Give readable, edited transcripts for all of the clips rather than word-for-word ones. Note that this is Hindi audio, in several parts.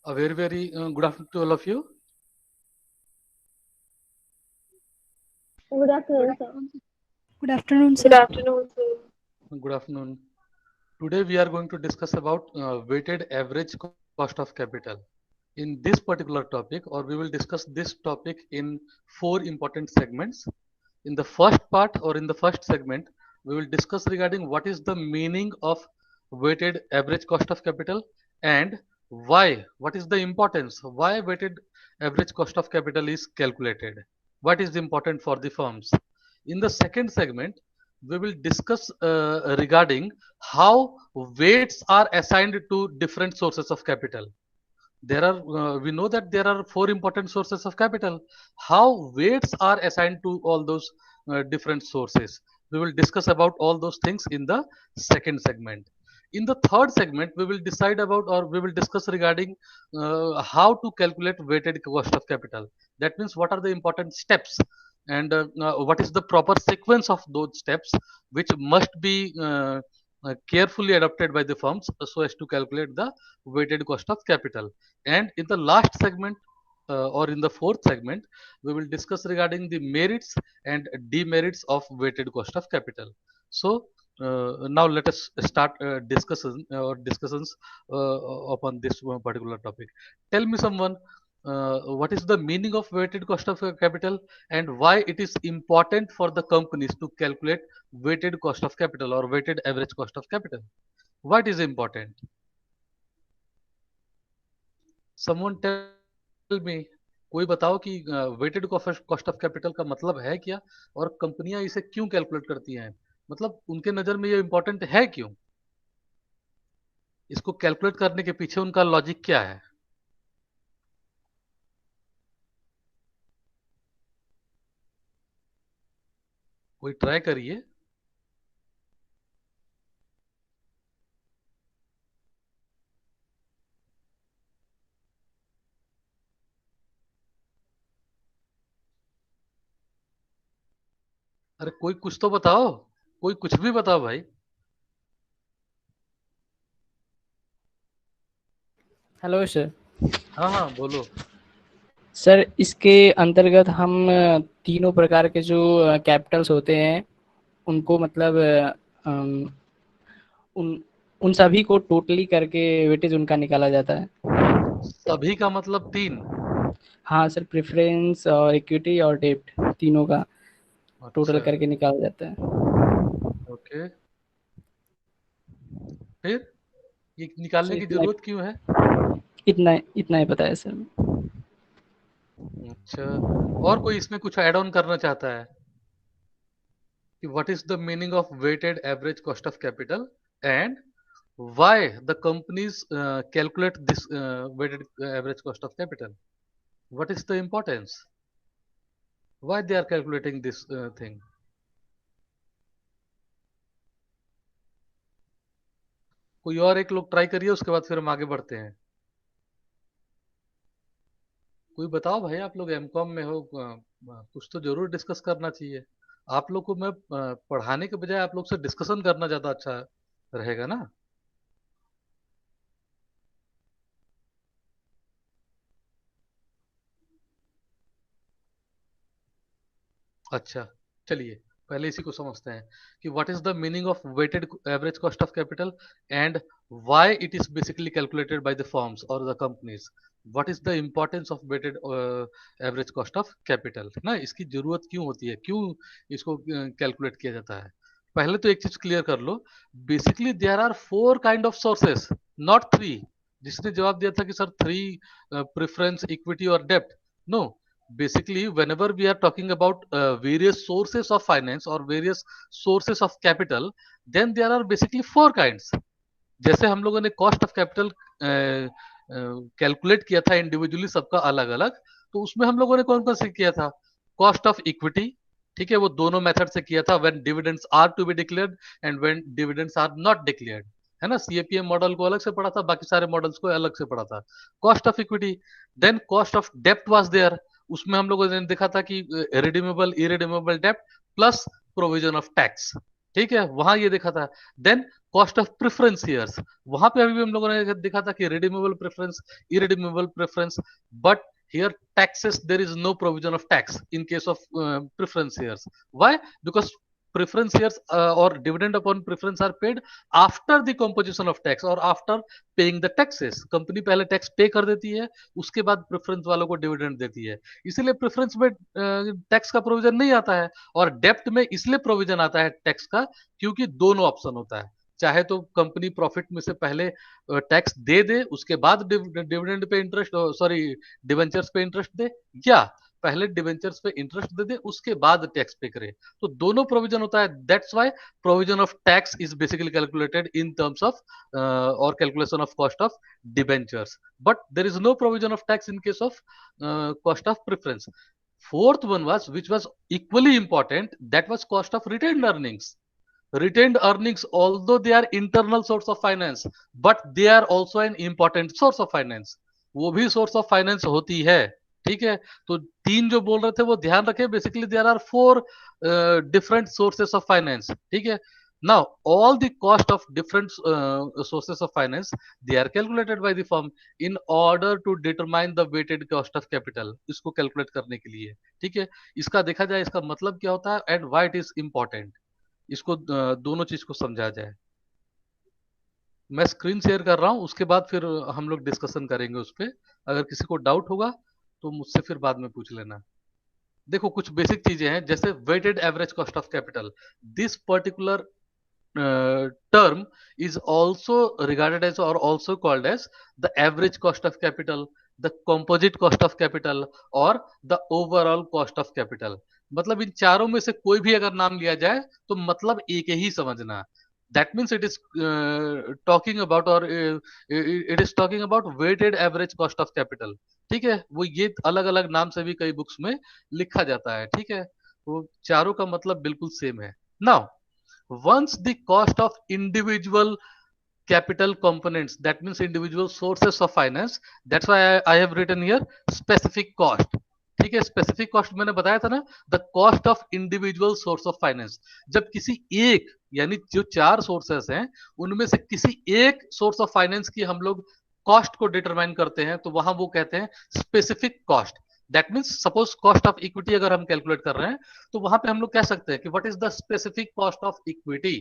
A very good afternoon to all of you. Good Good afternoon, sir. afternoon. Good afternoon, Good sir. afternoon, sir. Good afternoon. Today we are going to discuss about weighted average cost of capital. In this particular topic, or we will discuss this topic in four important segments. In the first part or in the first segment, we will discuss regarding what is the meaning of weighted average cost of capital and why, what is the importance, why weighted average cost of capital is calculated, what is important for the firms. In the second segment, we will discuss regarding how weights are assigned to different sources of capital. There are we know that there are four important sources of capital. How weights are assigned to all those different sources, we will discuss about all those things in the second segment. In the third segment, we will decide about, or we will discuss regarding how to calculate weighted cost of capital. That means what are the important steps, and what is the proper sequence of those steps which must be carefully adopted by the firms so as to calculate the weighted cost of capital. And in the last segment, or in the fourth segment, we will discuss regarding the merits and demerits of weighted cost of capital. So now let us start discussions upon this particular topic. Tell me someone, what is the meaning of weighted cost of capital and why it is important for the companies to calculate weighted cost of capital or weighted average cost of capital. What is important? Someone tell me, कोई बताओ कि वेटेड कॉस्ट ऑफ कैपिटल का मतलब है क्या और कंपनियां इसे क्यों कैलकुलेट करती हैं, मतलब उनके नजर में ये इंपॉर्टेंट है क्यों, इसको कैलकुलेट करने के पीछे उनका लॉजिक क्या है. कोई ट्राई करिए. अरे कोई कुछ तो बताओ, कोई कुछ भी बताओ भाई. Hello sir. हाँ हाँ बोलो. सर इसके अंतर्गत हम तीनों प्रकार के जो कैपिटल्स होते हैं उनको मतलब उन उन सभी को टोटली करके वेटेज उनका निकाला जाता है. सभी का मतलब तीन. हाँ सर, प्रेफरेंस और इक्विटी और डेब्ट तीनों का टोटल अच्छा, करके निकाला जाता है. ओके. फिर ये निकालने सर की इतना जरूरत क्यों है? इतना ही पता है सर. अच्छा, और कोई इसमें कुछ ऐड ऑन करना चाहता है कि what is the meaning of weighted average cost of capital and why the companies calculate this weighted average cost of capital? What is the importance? Why they are calculating this thing? कोई और एक लोग ट्राई करिए, उसके बाद फिर हम आगे बढ़ते हैं. कोई बताओ भाई, आप लोग एमकॉम में हो, कुछ तो जरूर डिस्कस करना चाहिए. आप लोग को मैं पढ़ाने के बजाय आप लोग से डिस्कशन करना ज्यादा अच्छा रहेगा ना. अच्छा, चलिए पहले इसी को समझते हैं कि what is the meaning of weighted average cost of capital and why it is basically calculated by the firms और the companies. What is the importance of weighted average cost of capital ना, इसकी जरूरत क्यों होती है, क्यों इसको कैलकुलेट किया जाता है. पहले तो एक चीज क्लियर कर लो, basically there are four kind of sources, not three. जिसने जवाब दिया था कि सर थ्री, प्रेफरेंस, इक्विटी और डेब्ट, no. Basically whenever we are talking about various sources of finance or various sources of capital, then there are basically four kinds. जैसे हम लोगों ने कॉस्ट ऑफ कैपिटल कैलकुलेट किया था इंडिविजुअली सबका अलग अलग, तो उसमें हम लोगों ने कौन कौन से किया था. कॉस्ट ऑफ इक्विटी, ठीक है, वो दोनों मेथड से किया था, when dividends are to be declared and when dividends are not declared, है ना. सीएपीएम मॉडल को अलग से पढ़ा था, बाकी सारे मॉडल्स को अलग से पढ़ा था. Cost of equity. Then cost of डेप्ट वाज देयर, उसमें हम लोगों ने देखा था कि रिडीमेबल इरिडीमेबल डेप्ट प्लस प्रोविजन ऑफ टैक्स. ठीक है, वहां ये देखा था। Then cost of preference shares, वहां पे अभी भी हम लोगों ने देखा था कि redeemable preference, irredeemable preference, but here taxes there is no provision of tax in case of preference shares. Why? Because preference shares or dividend upon preference are paid after the composition of tax or after paying the taxes. Company पहले टैक्स पे कर देती है, उसके बाद प्रेफरेंस वालों को डिविडेंड देती है, इसीलिए प्रेफरेंस में टैक्स का प्रोविजन नहीं आता है। और डेप्ट में इसलिए प्रोविजन आता है टैक्स का, क्योंकि दोनों ऑप्शन होता है, चाहे तो कंपनी प्रॉफिट में से पहले टैक्स दे दे, उसके बाद dividend pay interest, sorry debentures पे इंटरेस्ट दे, या पहले डिवेंचर्स पे इंटरेस्ट दे दे उसके बाद टैक्स पे करे। तो दोनों प्रोविजन होता है। That's why provision of tax is basically calculated in terms of और calculation of cost of debentures, but there is no provision of tax in case of cost of preference. Fourth one was, which was equally important, that was cost of retained earnings. Retained earnings, although they are internal source of finance, but they are also an important source of finance. वो भी source of finance होती है, ठीक है। तो तीन जो बोल रहे थे वो ध्यान रखें, basically there are four different sources of finance, ठीक है। Now, all the cost of different sources of finance, they are calculated by the firm in order to determine the weighted cost of capital. इसको कैलकुलेट करने के लिए, ठीक है। इसका देखा जाए, इसका मतलब क्या होता है and why it is important, इसको दोनों चीज को समझा जाए। मैं स्क्रीन शेयर कर रहा हूं, उसके बाद फिर हम लोग डिस्कशन करेंगे उस पर। अगर किसी को डाउट होगा तो मुझसे फिर बाद में पूछ लेना। देखो, कुछ बेसिक चीजें हैं, जैसे weighted average cost of capital. This particular term is also regarded as or also called as the average cost of capital, the composite cost of capital or the overall cost of capital. मतलब इन चारों में से कोई भी अगर नाम लिया जाए तो मतलब एक ही समझना। That means it is talking about or it is talking about weighted average cost of capital. ठीक है, वो ये अलग अलग नाम से भी कई बुक्स में लिखा जाता है, ठीक है। वो चारों का मतलब बिल्कुल सेम है। Now, once the cost of individual capital components, that means individual sources of finance, that's why I have written here specific cost, ठीक है। स्पेसिफिक कॉस्ट मैंने बताया था ना, the cost of individual source of finance. जब किसी एक, यानी जो चार सोर्सेस हैं उनमें से किसी एक सोर्स ऑफ फाइनेंस की हम लोग कॉस्ट को डिटरमाइन करते हैं, तो वहां वो कहते हैं specific cost. That means suppose cost of equity अगर हम कैलकुलेट कर रहे हैं, तो वहां पे हम लोग कह सकते हैं कि what is the specific cost of equity.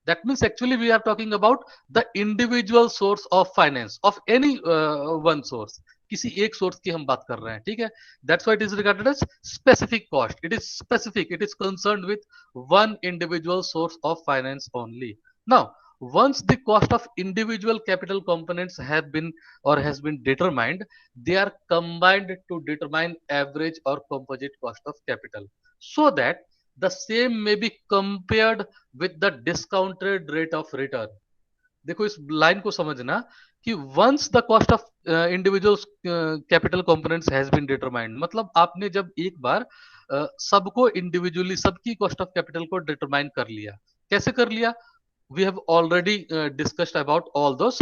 That means actually we are talking about the individual source of finance of any one source. किसी एक सोर्स की हम बात कर रहे हैं, ठीक है। That's why it is regarded as specific cost. It is specific. It is concerned with one individual source of finance only. Now, once the cost of individual capital components have been or has been determined, they are combined to determine average or composite cost of capital, so that the same may be compared with the discounted rate of return. देखो, इस लाइन को समझना कि once the cost of individual capital components has been determined, मतलब आपने जब एक बार सबको इंडिविजुअली सबकी कॉस्ट ऑफ कैपिटल को डिटरमाइन कर लिया। कैसे कर लिया? We have already discussed about all those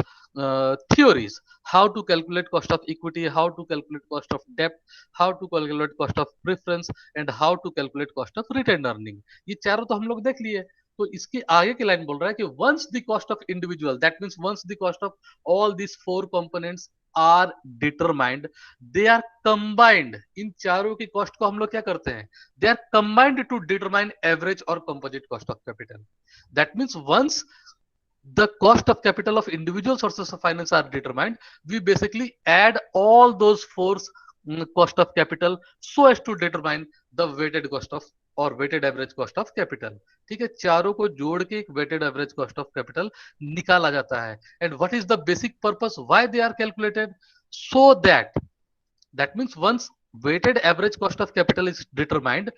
theories, how to calculate cost of equity, how to calculate cost of debt, how to calculate cost of preference and how to calculate cost of retained earning. ये चारों तो हम लोग देख लिए। तो इसके आगे की लाइन बोल रहा है कि once the cost of individual, that means once the cost of all these four components are determined, they are combined. इन चारों की कॉस्ट को हम लोग क्या करते हैं? They are combined to determine average or composite cost of capital. That means once the cost of capital of individual sources of finance are determined, we basically add all those four cost of capital so as to determine the weighted cost of और weighted average cost of capital, ठीक है। चारों को जोड़ के एक weighted average cost of capital निकाला जाता है। And what is the basic purpose why they are calculated? So that means once weighted average cost of capital is determined,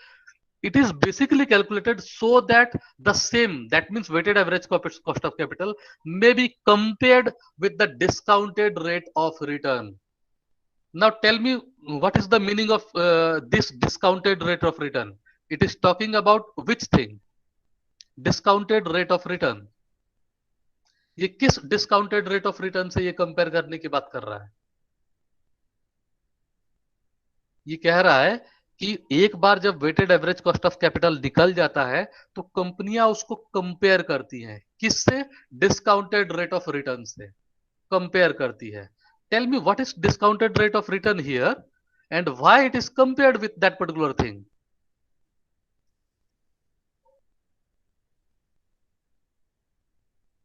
it is basically calculated so that the same, that means weighted average cost of capital may be compared with the discounted rate of return. Now tell me, what is the meaning of this discounted rate of return? It is talking about which thing? Discounted rate of return. ये किस discounted rate of return से ये कंपेयर करने की बात कर रहा है? ये कह रहा है कि एक बार जब weighted average cost of capital निकल जाता है तो कंपनियां उसको कंपेयर करती हैं किससे? डिस्काउंटेड रेट ऑफ रिटर्न से कंपेयर करती है. Tell me what is discounted rate of return here and why it is compared with that particular thing.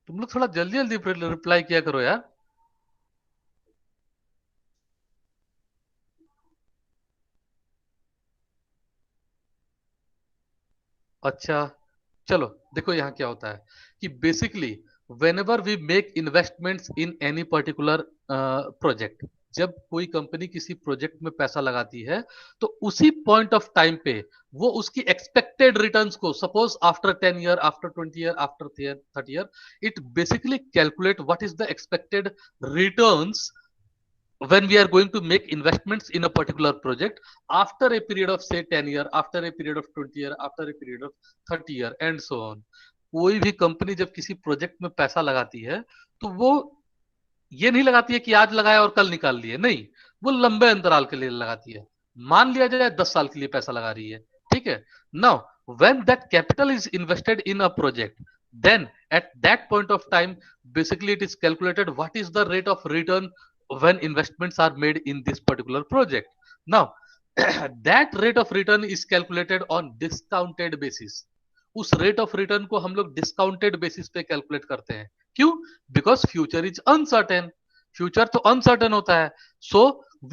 तुम लोग थोड़ा जल्दी जल्दी रिप्लाई किया करो यार. अच्छा, चलो देखो यहाँ क्या होता है कि basically whenever we make investments in any particular project, जब कोई कंपनी किसी प्रोजेक्ट में पैसा लगाती है तो उसी पॉइंट ऑफ टाइम पे वो उसकी एक्सपेक्टेड रिटर्न्स को, suppose after 10 year, after 20 year, after 30 year, it basically calculate what is the expected returns when we are going to make investments in a particular project after a period of say 10 year, after a period of 20 year, after a period of 30 year and so on. कोई भी कंपनी जब किसी प्रोजेक्ट में पैसा लगाती है तो वो ये नहीं लगाती है कि आज लगाया और कल निकाल लिए, नहीं, वो लंबे अंतराल के लिए लगाती है. मान लिया जाए 10 साल के लिए पैसा लगा रही है, ठीक है. Now when that capital is invested in a project, then at that point of time basically it is calculated what is the rate of return when investments are made in this particular project. Now that rate of return is calculated on discounted basis. उस रेट ऑफ रिटर्न को हम लोग डिस्काउंटेड बेसिस पे कैलकुलेट करते हैं. क्यों? Because future is uncertain. Future तो अनसर्टेन होता है. So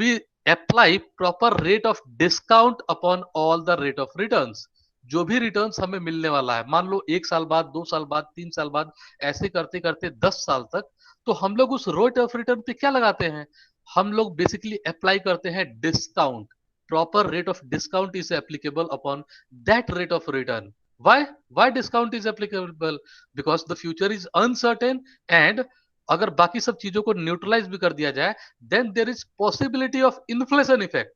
we apply proper rate of discount upon all the rate of returns. जो भी रिटर्न्स हमें मिलने वाला है, मान लो 1 साल बाद, 2 साल बाद, 3 साल बाद, ऐसे करते करते 10 साल तक, तो हम लोग उस रेट ऑफ रिटर्न पे क्या लगाते हैं? हम लोग बेसिकली अप्लाई करते हैं discount. Proper rate of discount is applicable upon that rate of return. why discount is applicable? Because the future is uncertain, and अगर बाकी सब चीजों को न्यूट्रलाइज भी कर दिया जाए, then there is possibility of inflation effect.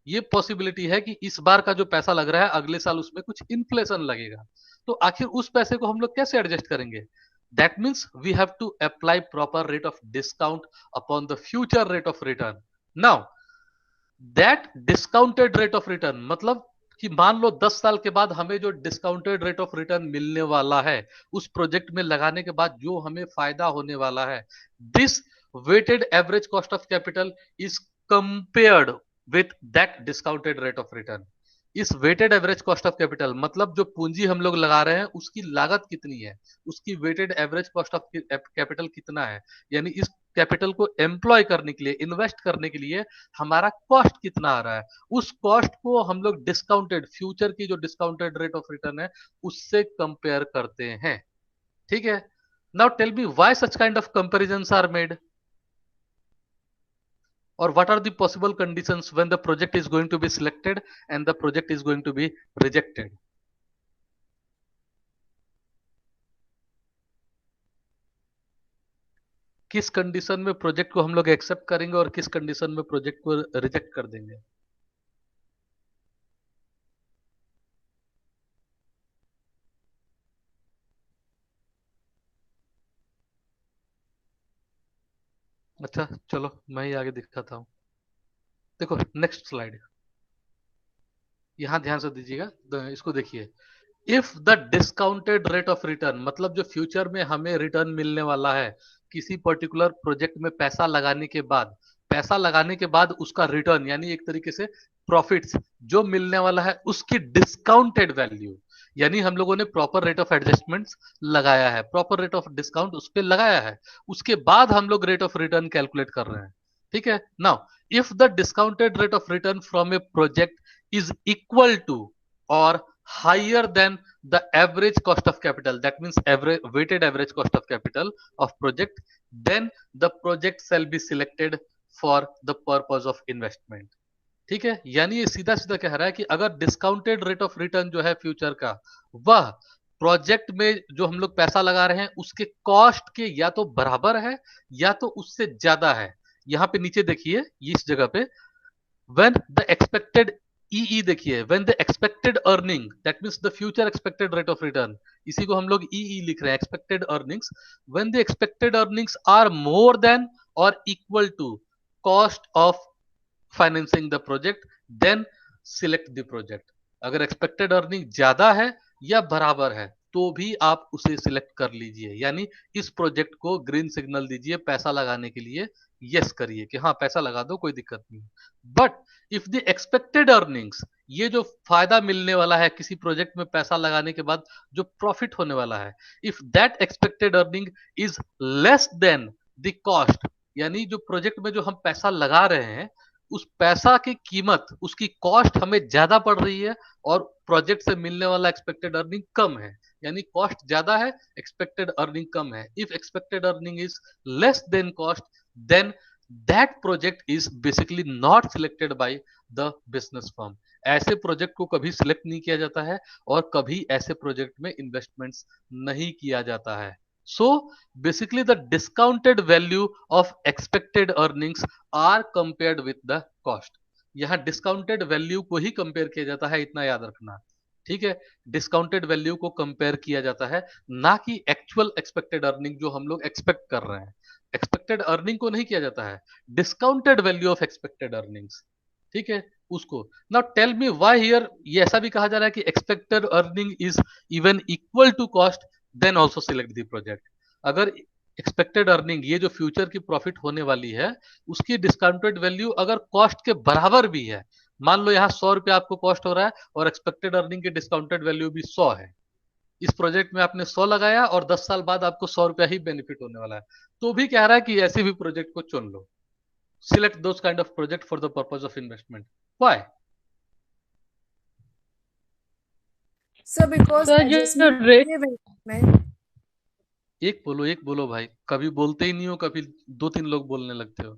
ये पॉसिबिलिटी है कि इस बार का जो पैसा लग रहा है अगले साल उसमें कुछ इन्फ्लेशन लगेगा. तो आखिर उस पैसे को हम लोग कैसे एडजस्ट करेंगे? That means we have to apply proper rate of discount upon the future rate of return. Now that discounted rate of return मतलब कि मान लो 10 साल के बाद हमें जो डिस्काउंटेड रेट ऑफ रिटर्न मिलने वाला है, उस प्रोजेक्ट में लगाने के बाद जो हमें फायदा होने वाला है, this weighted average cost of capital is compared with that discounted rate of return. इस weighted average cost of capital मतलब जो पूंजी हम लोग लगा रहे हैं उसकी लागत कितनी है, उसकी weighted average cost of capital कितना है, यानी इस कैपिटल को एम्प्लॉय करने के लिए, इन्वेस्ट करने के लिए हमारा कॉस्ट कितना आ रहा है, उस कॉस्ट को हम लोग डिस्काउंटेड, फ्यूचर की जो डिस्काउंटेड रेट ऑफ रिटर्न है उससे कंपेयर करते हैं. ठीक है. Now tell me why such kind of comparisons are made, or what are the possible conditions when the project is going to be selected and the project is going to be rejected. किस कंडीशन में प्रोजेक्ट को हम लोग एक्सेप्ट करेंगे और किस कंडीशन में प्रोजेक्ट को रिजेक्ट कर देंगे? अच्छा चलो मैं ही आगे दिखाता हूं. देखो नेक्स्ट स्लाइड, यहां ध्यान से दीजिएगा, इसको देखिए. If the discounted rate of return मतलब जो फ्यूचर में हमें रिटर्न मिलने वाला है किसी पर्टिकुलर प्रोजेक्ट में पैसा लगाने के बाद, पैसा लगाने के बाद उसका रिटर्न यानी एक तरीके से प्रॉफिट्स जो मिलने वाला है उसकी डिस्काउंटेड वैल्यू, यानी हम लोगों ने प्रॉपर रेट ऑफ एडजस्टमेंट्स लगाया है, प्रॉपर रेट ऑफ डिस्काउंट उस पर लगाया है, उसके बाद हम लोग रेट ऑफ रिटर्न कैलकुलेट कर रहे हैं. ठीक है. Now if the discounted rate of return from A project is equal to or higher than the average cost of capital, that means weighted average cost of capital of project, then the project shall be selected for the purpose of investment. ठीक है. यानी ये सीधा सीधा कह रहा है कि अगर डिस्काउंटेड रेट ऑफ रिटर्न जो है फ्यूचर का, वह प्रोजेक्ट में जो हम लोग पैसा लगा रहे हैं उसके कॉस्ट के या तो बराबर है या तो उससे ज्यादा है. यहां पे नीचे देखिए इस जगह पे, when the expected EE देखिए, when the expected earning, that means the future expected rate of return, इसी को हम लोग EE लिख रहे हैं, expected earnings, when the expected earnings are more than or equal to cost of financing the project, then select the project. अगर एक्सपेक्टेड अर्निंग ज्यादा है या बराबर है तो भी आप उसे सिलेक्ट कर लीजिए, यानी इस प्रोजेक्ट को ग्रीन सिग्नल दीजिए पैसा लगाने के लिए, यस करिए कि हाँ पैसा लगा दो कोई दिक्कत नहीं। But if the expected earnings, ये जो फायदा मिलने वाला है किसी प्रोजेक्ट में पैसा लगाने के बाद जो प्रॉफिट होने वाला है, if that expected earning is less then the cost, यानी जो प्रोजेक्ट में जो हम पैसा लगा रहे हैं उस पैसा की कीमत, उसकी कॉस्ट हमें ज्यादा पड़ रही है और प्रोजेक्ट से मिलने वाला एक्सपेक्टेड अर्निंग कम है, यानी कॉस्ट ज्यादा है एक्सपेक्टेड अर्निंग कम है। If expected earning is less than cost then that project is basically not selected by the business firm. ऐसे प्रोजेक्ट को कभी सिलेक्ट नहीं किया जाता है और कभी ऐसे प्रोजेक्ट में इन्वेस्टमेंट्स नहीं किया जाता है। So basically the discounted value of expected earnings are compared with the cost। यहाँ डिस्काउंटेड वैल्यू को ही कंपेयर किया जाता है, इतना याद रखना, ठीक है। डिस्काउंटेड वैल्यू को कंपेयर किया जाता है, ना कि एक्चुअल एक्सपेक्टेड अर्निंग जो हम लोग एक्सपेक्ट कर रहे हैं। एक्सपेक्टेड अर्निंग को नहीं किया जाता है, discounted value of expected earnings, ठीक है उसको। Now tell me why here ये ऐसा भी कहा जा रहा है कि expected earning is even equal to cost then also select the project. अगर एक्सपेक्टेड अर्निंग, ये जो फ्यूचर की प्रॉफिट होने वाली है, उसकी डिस्काउंटेड वैल्यू अगर कॉस्ट के बराबर भी है, मान लो यहाँ 100 रुपया आपको कॉस्ट हो रहा है और एक्सपेक्टेड अर्निंग की डिस्काउंटेड वैल्यू भी 100 है, इस प्रोजेक्ट में आपने 100 लगाया और 10 साल बाद आपको 100 रुपया ही बेनिफिट होने वाला है, तो भी कह रहा है कि ऐसे भी प्रोजेक्ट को चुन लो, select those kind of project for the purpose of investment. Why? Sir because एक बोलो भाई, कभी बोलते ही नहीं हो, कभी 2-3 लोग बोलने लगते हो।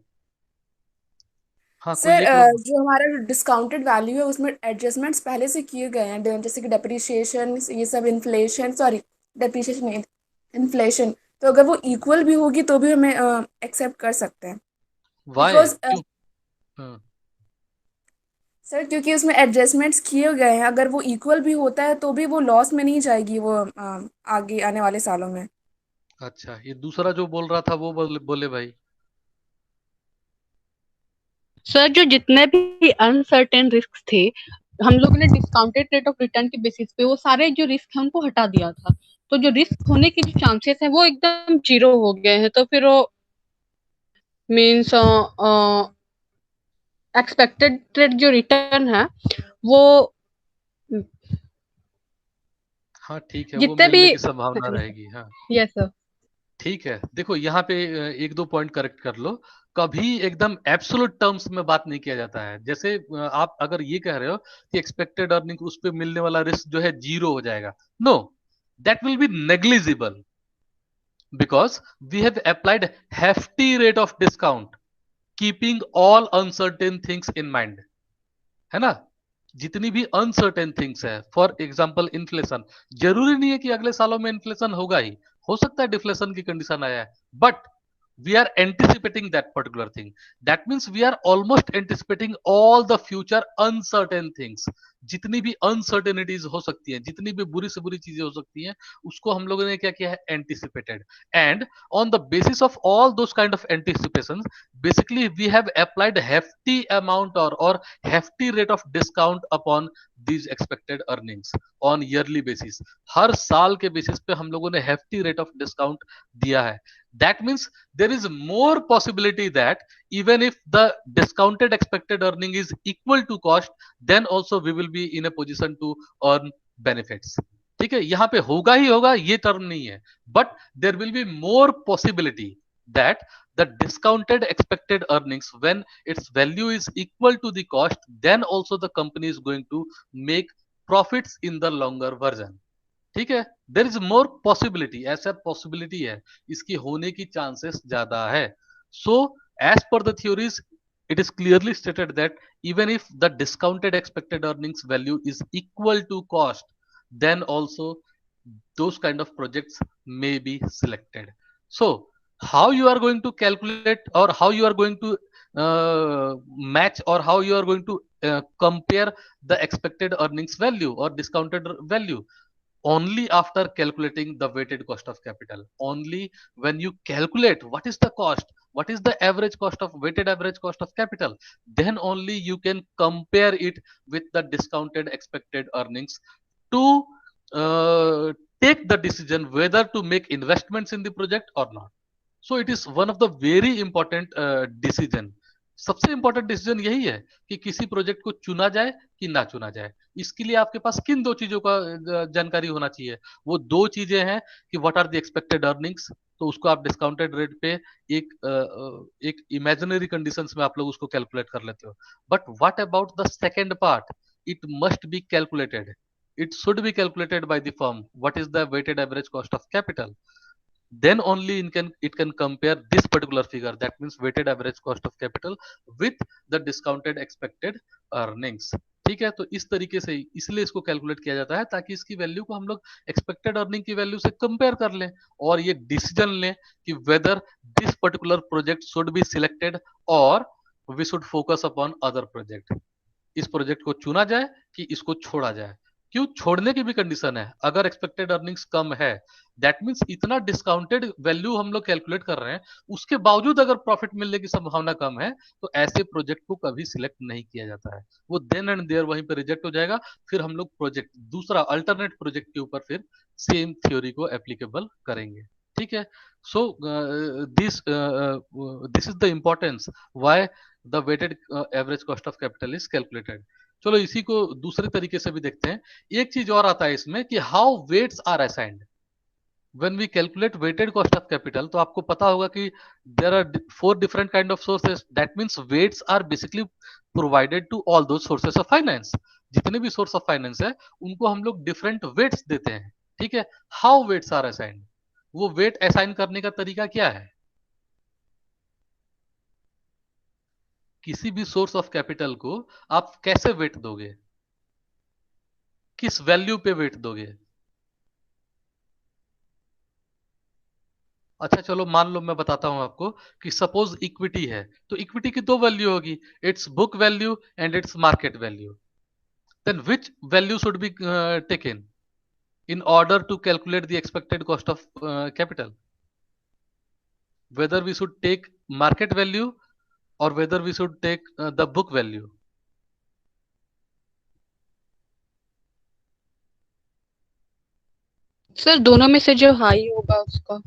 हाँ सर जो हमारा डिस्काउंटेड वैल्यू है उसमें एडजस्टमेंट्स पहले से किए गए हैं, जैसे कि डेप्रिसिएशन, ये सब इन्फ्लेशन, सॉरी डेप्रिसिएशन नहीं, इन्फ्लेशन, तो अगर वो इक्वल भी होगी तो भी हमें एक्सेप्ट कर सकते हैं। बिकॉज सर क्योंकि उसमें एडजस्टमेंट्स किए गए हैं, अगर वो इक्वल भी होता है तो भी वो लॉस में नहीं जाएगी वो आगे आने वाले सालों में। अच्छा, ये दूसरा जो बोल रहा था वो बोले भाई। सर जो जितने भी अनसर्टेन रिस्क थे, हम लोगों ने डिस्काउंटेड रेट ऑफ रिटर्न के बेसिस पे वो सारे जो रिस्क है उनको हटा दिया था, तो जो रिस्क होने के जो चांसेस है वो एकदम जीरो हो गए हैं। तो फिर वो मीन्स एक्सपेक्टेड रेट जो रिटर्न है वो, हाँ ठीक है, वो जितने मिलने भी की संभावना रहेगी। हाँ यस सर। ठीक है, देखो यहाँ पे 1-2 पॉइंट करेक्ट कर लो। कभी एकदम एब्सोल्यूट टर्म्स में बात नहीं किया जाता है। जैसे आप अगर ये कह रहे हो कि एक्सपेक्टेड अर्निंग उस पे मिलने वाला रिस्क जो है 0 हो जाएगा, no, that will be negligible because we have applied hefty rate of discount keeping all uncertain things in mind, है ना। जितनी भी अनसर्टेन थिंग्स है, फॉर एग्जाम्पल इन्फ्लेशन, जरूरी नहीं है कि अगले सालों में इन्फ्लेशन होगा ही, हो सकता है डिफ्लेशन की कंडीशन आया है, but we are anticipating that particular thing. That means we are almost anticipating all the future uncertain things। जितनी भी अनसर्टेनिटीज हो सकती हैं, जितनी भी बुरी से बुरी चीजें हो सकती हैं, उसको हम लोगों ने क्या किया है, anticipated. And on the basis of all those kind of anticipation, basically we have applied hefty amount or hefty rate of discount upon these expected earnings on yearly basis। हर साल के बेसिस पे हम लोगों ने hefty rate of discount दिया है। That means there is more possibility that even if the discounted expected earning is equal to cost, then also we will be in a position to earn benefits। ठीक है, यहाँ पे होगा ही होगा ये टर्म नहीं है, but there will be more possibility that the discounted expected earnings, when its value is equal to the cost, then also the company is going to make profits in the longer version। ठीक है, देर इज मोर पॉसिबिलिटी, ऐसा पॉसिबिलिटी है, इसकी होने की चांसेस ज्यादा है। So as per the theories it is clearly stated that even if the discounted expected earnings value is equal to cost, then also those kind of projects may be selected। So how you are going to calculate or how you are going to match or how you are going to compare the expected earnings value or discounted value? Only after calculating the weighted cost of capital, only when you calculate what is the cost, what is the average cost of weighted average cost of capital, then only you can compare it with the discounted expected earnings to uh, take the decision whether to make investments in the project or not. So it is one of the very important decision. सबसे इंपॉर्टेंट डिसीजन यही है कि किसी प्रोजेक्ट को चुना जाए कि ना चुना जाए। इसके लिए आपके पास किन दो चीजों का जानकारी होना चाहिए। वो दो चीजें हैं कि what are the expected earnings, तो उसको आप डिस्काउंटेड रेट पे एक इमेजिनरी कंडीशंस में आप लोग उसको कैलकुलेट कर लेते हो। But what about the second part, it must be calculated, it should be calculated by the firm what is the weighted average cost of capital, then only it can compare this particular figure, that means weighted average cost of capital with the discounted expected earnings। ठीक है, तो इस तरीके से इसलिए इसको कैलकुलेट किया जाता है ताकि इसकी वैल्यू को हम लोग एक्सपेक्टेड अर्निंग की वैल्यू से कंपेयर कर लें और ये डिसीजन लें कि whether this particular project should be selected और we should focus upon other project. इस प्रोजेक्ट को चुना जाए कि इसको छोड़ा जाए। क्यों छोड़ने की भी कंडीशन है, अगर एक्सपेक्टेड अर्निंग्स कम है, दैट मींस इतना डिस्काउंटेड वैल्यू हम लोग कैलकुलेट कर रहे हैं, उसके बावजूद अगर प्रॉफिट मिलने की संभावना कम है तो ऐसे प्रोजेक्ट को कभी सिलेक्ट नहीं किया जाता है, वो देन एंड देयर वहीं पे रिजेक्ट हो जाएगा। फिर हम लोग प्रोजेक्ट दूसरा अल्टरनेट प्रोजेक्ट के ऊपर फिर सेम थ्योरी को एप्लीकेबल करेंगे। ठीक है, so this is the importance why the weighted average cost of capital is calculated. चलो इसी को दूसरे तरीके से भी देखते हैं। एक चीज और आता है इसमें कि how weights are assigned when we calculate weighted cost of capital. तो आपको पता होगा कि there are 4 different kind of sources, that means weights are basically provided to all those sources of finance. जितने भी सोर्स ऑफ फाइनेंस है उनको हम लोग डिफरेंट वेट्स देते हैं। ठीक है, हाउ वेट्स आर असाइंड, वो वेट असाइन करने का तरीका क्या है। किसी भी सोर्स ऑफ कैपिटल को आप कैसे वेट दोगे, किस वैल्यू पे वेट दोगे। अच्छा चलो मान लो मैं बताता हूं आपको कि सपोज इक्विटी है, तो इक्विटी की दो वैल्यू होगी, its book value and its market value. Then which value should be taken in order to calculate the expected cost of capital, whether we should take market value or whether we should take the book value। Sir दोनों में से जो हाई होगा उसका।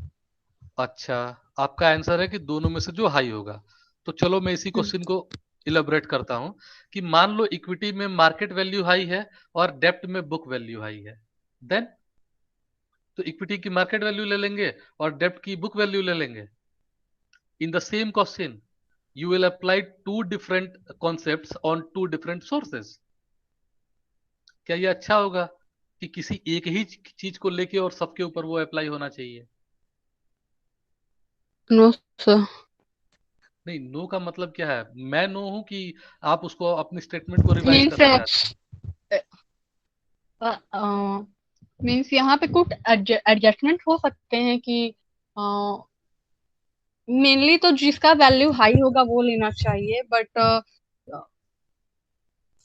अच्छा, आपका आंसर है कि दोनों में से जो हाई होगा। तो चलो मैं इसी क्वेश्चन को इलेबोरेट करता हूं कि मान लो इक्विटी में मार्केट वैल्यू हाई है और डेप्ट में बुक वैल्यू हाई है, देन तो इक्विटी की मार्केट वैल्यू ले लेंगे और डेप्ट की बुक वैल्यू ले लेंगे। In the same question you will apply two different concepts on two different sources। क्या ये अच्छा होगा कि किसी एक ही चीज को लेके और सबके ऊपर वो अप्लाई होना चाहिए। No sir. नहीं, नो का मतलब क्या है, मैं नो हूं कि आप उसको अपनी स्टेटमेंट को रिवाइज मीन्स करना चाहते हैं। मीन्स यहाँ पे कुछ एडजस्टमेंट हो सकते हैं कि मेनली तो जिसका वैल्यू हाई होगा वो लेना चाहिए, बट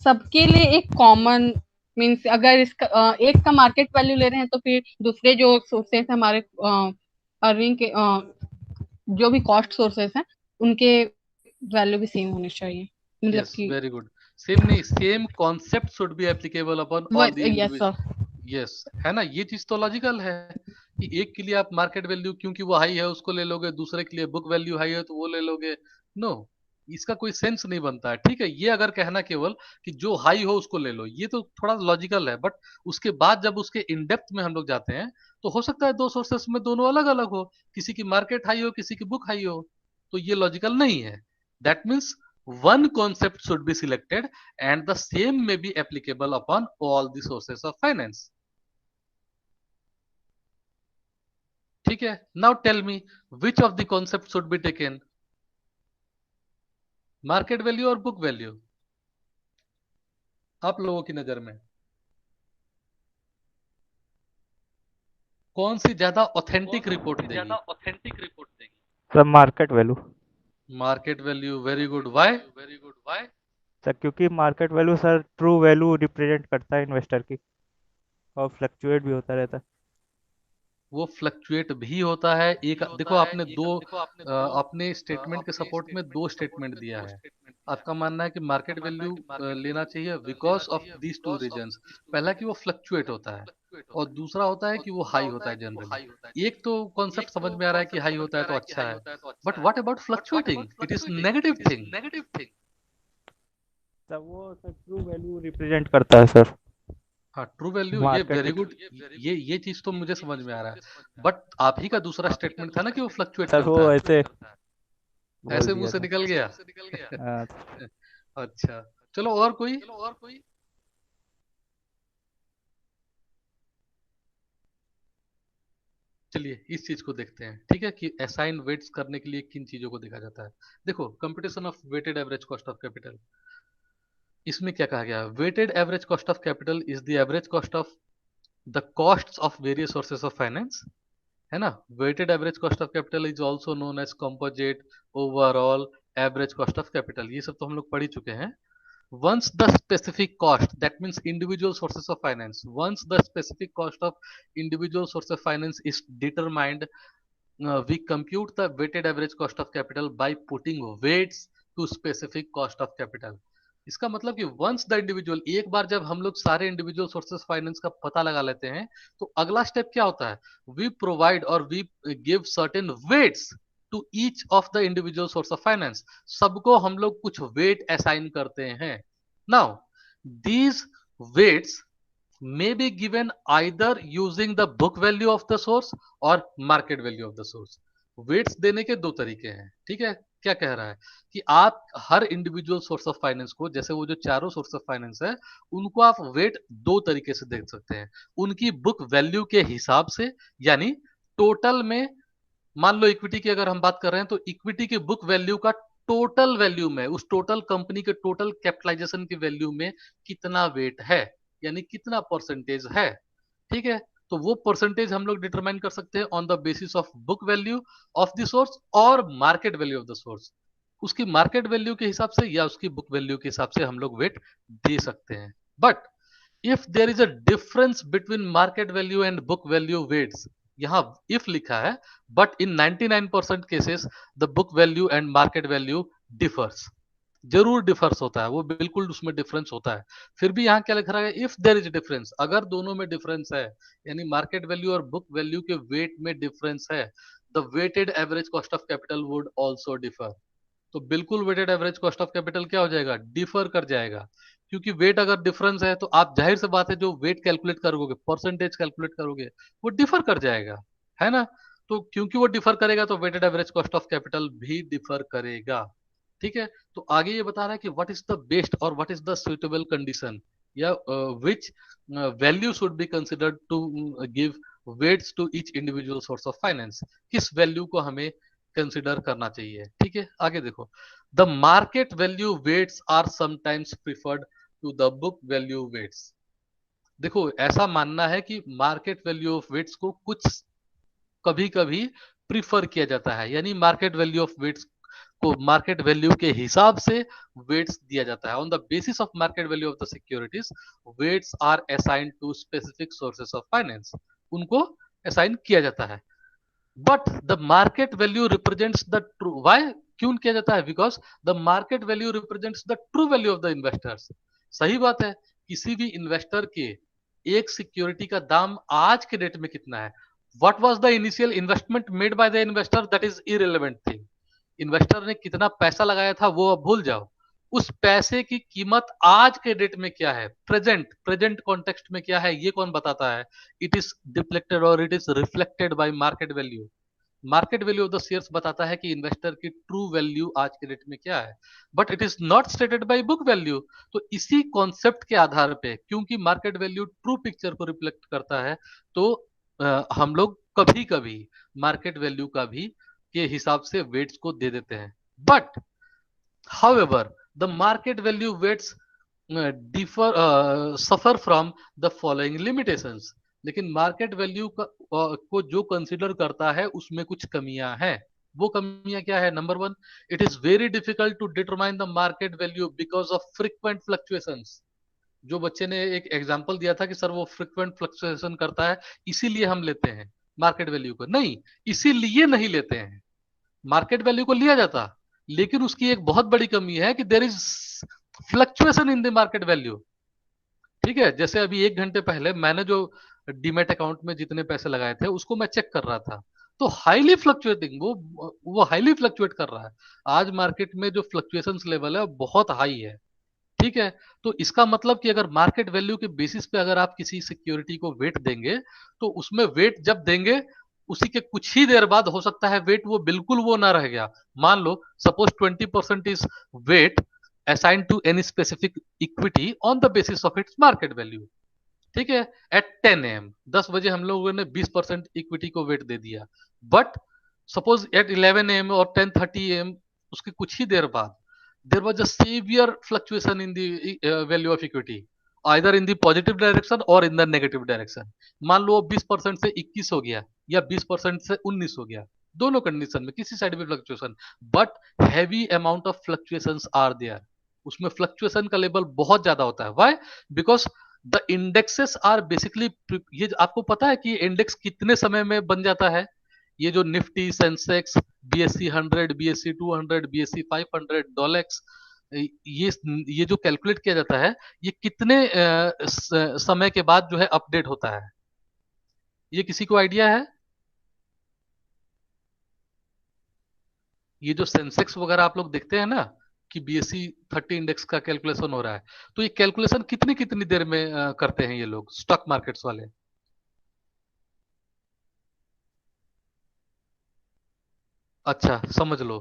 सबके लिए एक कॉमन मीन्स अगर इसका एक का मार्केट वैल्यू ले रहे हैं तो फिर दूसरे जो सोर्सेस हमारे अर्निंग के जो भी कॉस्ट सोर्सेस हैं उनके वैल्यू भी सेम होने चाहिए। मतलब यस, कि वेरी गुड। सेम नहीं, same concept should be applicable upon all the yes individual. Sir. Yes, है ना, ये चीज तो लॉजिकल है कि एक के लिए आप मार्केट वैल्यू क्योंकि वो हाई है उसको ले लोगे, दूसरे के लिए बुक वैल्यू हाई है तो वो ले लोगे। नो, इसका कोई सेंस नहीं बनता है। ठीक है, ये अगर कहना केवल कि जो हाई हो उसको ले लो, ये तो थोड़ा लॉजिकल है, बट उसके बाद जब उसके इन डेप्थ में हम लोग जाते हैं तो हो सकता है दो सोर्सेस में दोनों अलग अलग हो, किसी की मार्केट हाई हो किसी की बुक हाई हो, तो ये लॉजिकल नहीं है। That means one concept should be selected and the same may be applicable upon all the sources of finance। ठीक है, now tell me which of the concept should be taken, market value और बुक वैल्यू, आप लोगों की नजर में कौन सी ज्यादा ऑथेंटिक रिपोर्ट देगी। Sir market value. Market value, very good. Why. Sir क्योंकि market value sir true value represent करता है इन्वेस्टर की और फ्लक्चुएट भी होता रहता है। वो फ्लक्चुएट भी होता है। एक देखो, आपने अपने स्टेटमेंट के सपोर्ट में दो स्टेटमेंट दिया है। आपका मानना है कि मार्केट वैल्यू लेना चाहिए because of these two reasons. पहला कि वो फ्लक्चुएट होता है, और दूसरा होता है कि वो हाई होता है जनरली। एक तो कॉन्सेप्ट समझ में आ रहा है कि हाई होता है तो अच्छा है, but what about fluctuating? It is negative thing. Sir वो सर ट्रू वैल्यू रिप्रेजेंट करता है सर हाँ, ट्रू वैल्यू, ये मार्केट वेरी में। गुड। ये चीज तो मुझे समझ में आ रहा है, बट आप ही का दूसरा स्टेटमेंट था ना कि वो फ्लक्चुएट सर वो करता है। ऐसे बोल ऐसे मुंह दिया से था। निकल गया। हाँ, अच्छा, चलो और कोई। चलिए इस चीज को देखते हैं, ठीक है, कि असाइन वेट्स करने के लिए किन चीजों को देखा जाता है। देखो, computation of weighted average cost of capital, इसमें क्या कहा गया? Weighted average cost of capital is the average cost of the costs of various sources of finance, है ना। Weighted average cost of capital is also known as composite overall average cost of capital. ये सब तो हम लोग पढ़ ही चुके हैं। Once the specific cost, that means individual sources of finance, once the specific cost of individual source of finance is determined, we compute the weighted average cost of capital by putting weights to specific cost of capital. इसका मतलब कि वंस द इंडिविजुअल, एक बार जब हम लोग सारे इंडिविजुअल सोर्सेस फाइनेंस का पता लगा लेते हैं, तो अगला स्टेप क्या होता है? वी प्रोवाइड और we give certain weights to each of the individual source of finance. सबको हम लोग कुछ वेट असाइन करते हैं। Now these weights may be given either using the book value of the source और market value of the source। Weights देने के दो तरीके हैं, ठीक है। क्या कह रहा है कि आप हर इंडिविजुअल सोर्स ऑफ फाइनेंस को, जैसे वो जो चारों सोर्स ऑफ फाइनेंस है, उनको आप वेट दो तरीके से देख सकते हैं। उनकी बुक वैल्यू के हिसाब से, यानी टोटल में, मान लो इक्विटी की अगर हम बात कर रहे हैं, तो इक्विटी की बुक वैल्यू का टोटल वैल्यू में, उस टोटल कंपनी के टोटल कैपिटलाइजेशन की वैल्यू में कितना वेट है, यानी कितना परसेंटेज है, ठीक है। तो वो परसेंटेज हम लोग डिटरमाइन कर सकते हैं on the basis of book value of the source और market value of the source. उसकी मार्केट वैल्यू के हिसाब से या उसकी बुक वैल्यू के हिसाब से हम लोग वेट दे सकते हैं। But if there is a difference between market value and book value weights, यहां इफ लिखा है, but in 99% cases the book value and market value differs. जरूर डिफर्स होता है, वो बिल्कुल उसमें डिफरेंस होता है। फिर भी यहाँ क्या लिख रहा है? इफ देयर इज डिफरेंस, अगर दोनों में डिफरेंस है, यानी मार्केट वैल्यू और बुक वैल्यू के वेट में डिफरेंस है, the weighted average cost of capital would also differ. तो बिल्कुल weighted average cost of capital क्या हो जाएगा? डिफर कर जाएगा। क्योंकि वेट अगर डिफरेंस है, तो आप जाहिर से बात है जो वेट कैलकुलेट करोगे, परसेंटेज कैलकुलेट करोगे, वो डिफर कर जाएगा, है ना। तो क्योंकि वो डिफर करेगा, तो weighted average cost of capital भी डिफर करेगा, ठीक है। तो आगे ये बता रहा है कि व्हाट इज द बेस्ट और what is the suitable condition, या which value should be considered to give weights to each individual source of finance. किस वैल्यू को हमें कंसिडर करना चाहिए, ठीक है। आगे देखो, the market value weights are sometimes preferred to the book value weights. देखो, ऐसा मानना है कि मार्केट वैल्यू ऑफ वेट्स को कुछ कभी कभी प्रिफर किया जाता है, यानी मार्केट वैल्यू ऑफ वेट्स को मार्केट वैल्यू के हिसाब से वेट्स दिया जाता है। On the basis of market value of the securities, weights are assigned to specific sources of finance. उनको असाइन किया जाता है। But the market value represents the true, why, क्यों किया जाता है? Because the market value represents the true value of the investors. सही बात है, किसी भी इन्वेस्टर के एक सिक्योरिटी का दाम आज के डेट में कितना है, what was the initial investment made by the investor, that is irrelevant thing. Investor ने कितना पैसा लगाया था वो अब भूल जाओ। उस पैसे की कीमत आज के डेट में क्या है, प्रेजेंट कॉन्टेक्स्ट में क्या है, ये कौन बताता है? इट इज डिफ्लेक्टेड और it is reflected by market value. Market value of the shares बताता है कि इन्वेस्टर की ट्रू वैल्यू आज के डेट में क्या है, but it is not stated by book value. तो इसी कॉन्सेप्ट के आधार पे, क्योंकि मार्केट वैल्यू ट्रू पिक्चर को रिफ्लेक्ट करता है, तो हम लोग कभी कभी मार्केट वैल्यू का भी के हिसाब से वेट्स को दे देते हैं। But however the market value weights differ suffer from the following limitations. लेकिन मार्केट वैल्यू को जो कंसिडर करता है उसमें कुछ कमियां हैं। वो कमियां क्या है? Number one, it is very difficult to determine the market value because of frequent fluctuations. जो बच्चे ने एक एग्जांपल दिया था कि सर वो फ्रीक्वेंट फ्लक्चुएशन करता है, इसीलिए हम लेते हैं। मार्केट वैल्यू को? नहीं, इसीलिए नहीं लेते हैं। मार्केट वैल्यू को लिया जाता, लेकिन उसकी एक बहुत बड़ी कमी है कि there is fluctuation in the market value. ठीक है, जैसे अभी 1 घंटे पहले मैंने जो डीमेट अकाउंट में जितने पैसे लगाए थे उसको मैं चेक कर रहा था, तो हाईली फ्लक्चुएटिंग, वो हाईली फ्लक्चुएट कर रहा है। आज मार्केट में जो फ्लक्चुएशंस लेवल है वो बहुत हाई है। ठीक है, तो इसका मतलब कि अगर मार्केट वैल्यू के बेसिस पे अगर आप किसी सिक्योरिटी को वेट देंगे, तो उसमें वेट जब देंगे उसी के कुछ ही देर बाद हो सकता है वेट वो बिल्कुल वो ना रह गया। मान लो suppose 20% is weight assigned to any specific equity on the basis of its market value। ठीक है, एट 10 AM 10 बजे हम लोगों ने 20% इक्विटी को वेट दे दिया, बट सपोज एट 11 AM और 10:30 AM उसके कुछ ही देर बाद there was a severe fluctuation in the value of equity, either in the positive direction or in the negative direction। मान लो 20% से 21 हो गया या 20% से 19 हो गया, दोनों कंडीशन में किसी साइड में fluctuation, but heavy amount of fluctuations are there. उसमें फ्लक्चुएशन का लेवल बहुत ज्यादा होता है। Why? Because the indexes are basically, ये आपको पता है कि इंडेक्स कितने समय में बन जाता है? ये जो Nifty, Sensex, BSE 100, BSE 200, BSE 500, डॉलेक्स, ये जो कैलकुलेट किया जाता है, ये कितने समय के बाद जो है अपडेट होता है? ये किसी को आइडिया है? ये जो सेंसेक्स वगैरह आप लोग देखते हैं ना कि BSE 30 इंडेक्स का कैलकुलेशन हो रहा है, तो ये कैलकुलेशन कितनी कितनी देर में करते हैं ये लोग स्टॉक मार्केट्स वाले? अच्छा समझ लो,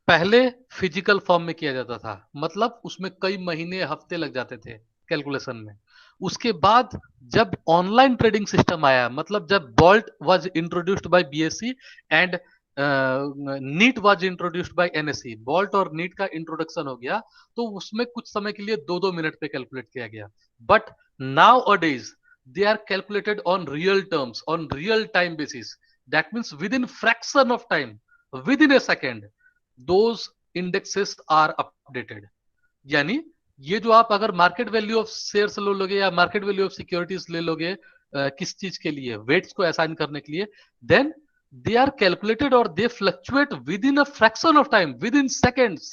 पहले फिजिकल फॉर्म में किया जाता था, मतलब उसमें कई महीने हफ्ते लग जाते थे कैलकुलेशन में। उसके बाद जब ऑनलाइन ट्रेडिंग सिस्टम आया, मतलब जब BOLT was introduced by BSE and NEAT was introduced by NSE, BOLT और नीट का इंट्रोडक्शन हो गया, तो उसमें कुछ समय के लिए 2-2 मिनट पे कैलकुलेट किया गया। But nowadays they are calculated on real terms, on real time basis. That means within fraction of time, within a second those indexes are updated। यानी ये जो आप अगर मार्केट वैल्यू ऑफ शेयर्स ले लोगे या मार्केट वैल्यू ऑफ सिक्योरिटीज ले लोगे, किस चीज के लिए? वेट्स को असाइन करने के लिए, देन दे आर कैलकुलेटेड और they fluctuate within a fraction of time, within seconds.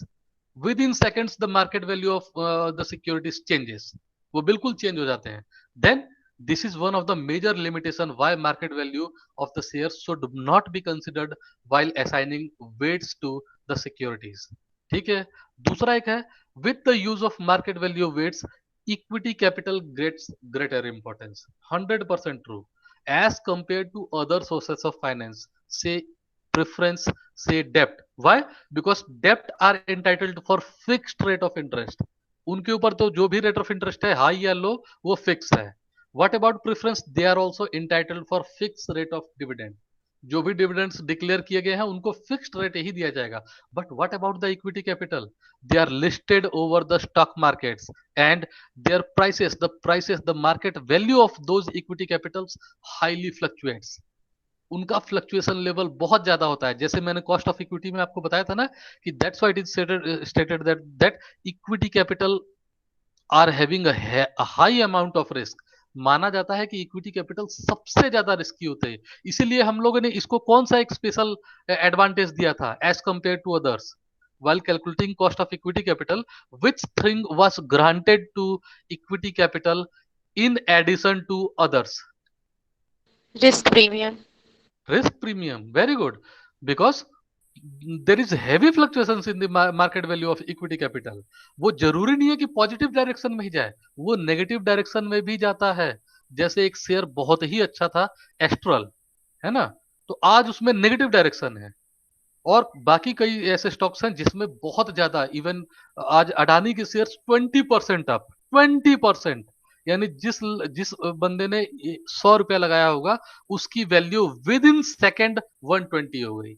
Within seconds the market value of the securities changes, वो बिल्कुल चेंज हो जाते हैं। Then this is one of the major limitation why market value of the shares should not be considered while assigning weights to the securities। ठीक है, दूसरा एक है with the use of market value weights equity capital gets greater importance। 100% true as compared to other sources of finance, say preference, say debt। why? Because debt are entitled for fixed rate of interest। उनके ऊपर तो जो भी रेट ऑफ इंटरेस्ट है, हाई या लो, वो फिक्स है। What about preference? They are also entitled for fixed rate of dividend। जो भी डिविडेंड्स डिक्लेयर किए गए हैं उनको फिक्स्ड रेट ही दिया जाएगा। But what about the equity capital? They are listed over the stock markets and their prices the market value of those equity capitals highly fluctuates. उनका फ्लक्चुएशन लेवल बहुत ज्यादा होता है। जैसे मैंने कॉस्ट ऑफ इक्विटी में आपको बताया था ना कि that's why it is stated that equity capital R having a high amount of risk. माना जाता है कि इक्विटी कैपिटल सबसे ज्यादा रिस्की होते हैं, इसीलिए हम लोगों ने इसको कौन सा एक स्पेशल एडवांटेज दिया था as compare to others while calculating cost of equity capital? Which thing was granted to equity capital in addition to others? Risk premium। Risk premium, very good, because there is heavy fluctuations in the market value of equity capital। वो जरूरी नहीं है कि पॉजिटिव डायरेक्शन में ही जाए, वो नेगेटिव डायरेक्शन में भी जाता है। जैसे एक शेयर बहुत ही अच्छा था एस्ट्रल, है ना, तो आज उसमें नेगेटिव डायरेक्शन है। और बाकी कई ऐसे स्टॉक्स हैं जिसमें बहुत ज्यादा, इवन आज अडानी के शेयर्स 20% अप, 20%। यानी जिस जिस बंदे ने 100 रुपया लगाया होगा उसकी वैल्यू विद इन सेकेंड 120 हो गई।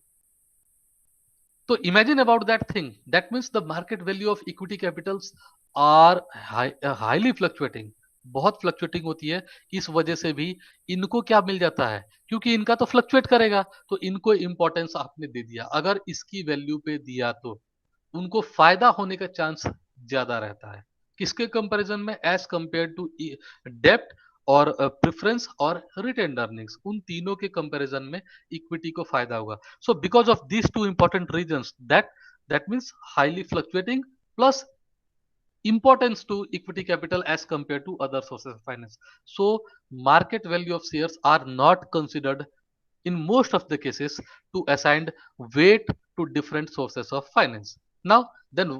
तो imagine about that thing. That means the market value of equity capitals are highly fluctuating, बहुत फ्लक्चुएटिंग होती है। इस वजह से भी इनको क्या मिल जाता है, क्योंकि इनका तो फ्लक्चुएट करेगा, तो इनको इंपॉर्टेंस आपने दे दिया। अगर इसकी वैल्यू पे दिया तो उनको फायदा होने का चांस ज्यादा रहता है। किसके कंपैरिजन में? एज कंपेयर टू डेप्ट और प्रेफरेंस और रिटेन्ड अर्निंग्स, उन तीनों के कंपैरिजन में इक्विटी को फायदा होगा. So because of these two important reasons, that means highly fluctuating plus importance to equity capital as compared to other sources of finance. So market value of shares are not considered in most of the cases to assign weight to different sources of finance. Now then,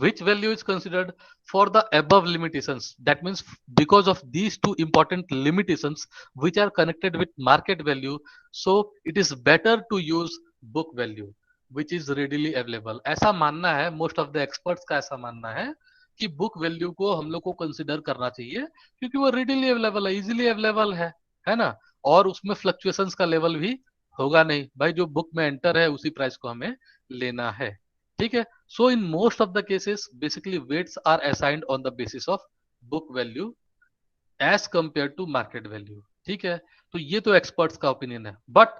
which value is considered for the above limitations? That means because of these two important limitations which are connected with market value, so it is better to use book value which is readily available. ऐसा मानना है, most of the experts का ऐसा मानना है कि बुक वैल्यू को हम लोग को कंसिडर करना चाहिए क्योंकि वो रिडीली अवेलेबल है, इजीली अवेलेबल है ना, और उसमें फ्लक्चुएशंस का लेवल भी होगा नहीं. भाई जो बुक में एंटर है उसी प्राइस को हमें लेना है. ठीक है. So in most of the cases basically weights are assigned on the basis of book value as compare to market value. ठीक है. तो ये तो एक्सपर्ट्स का ओपिनियन है. बट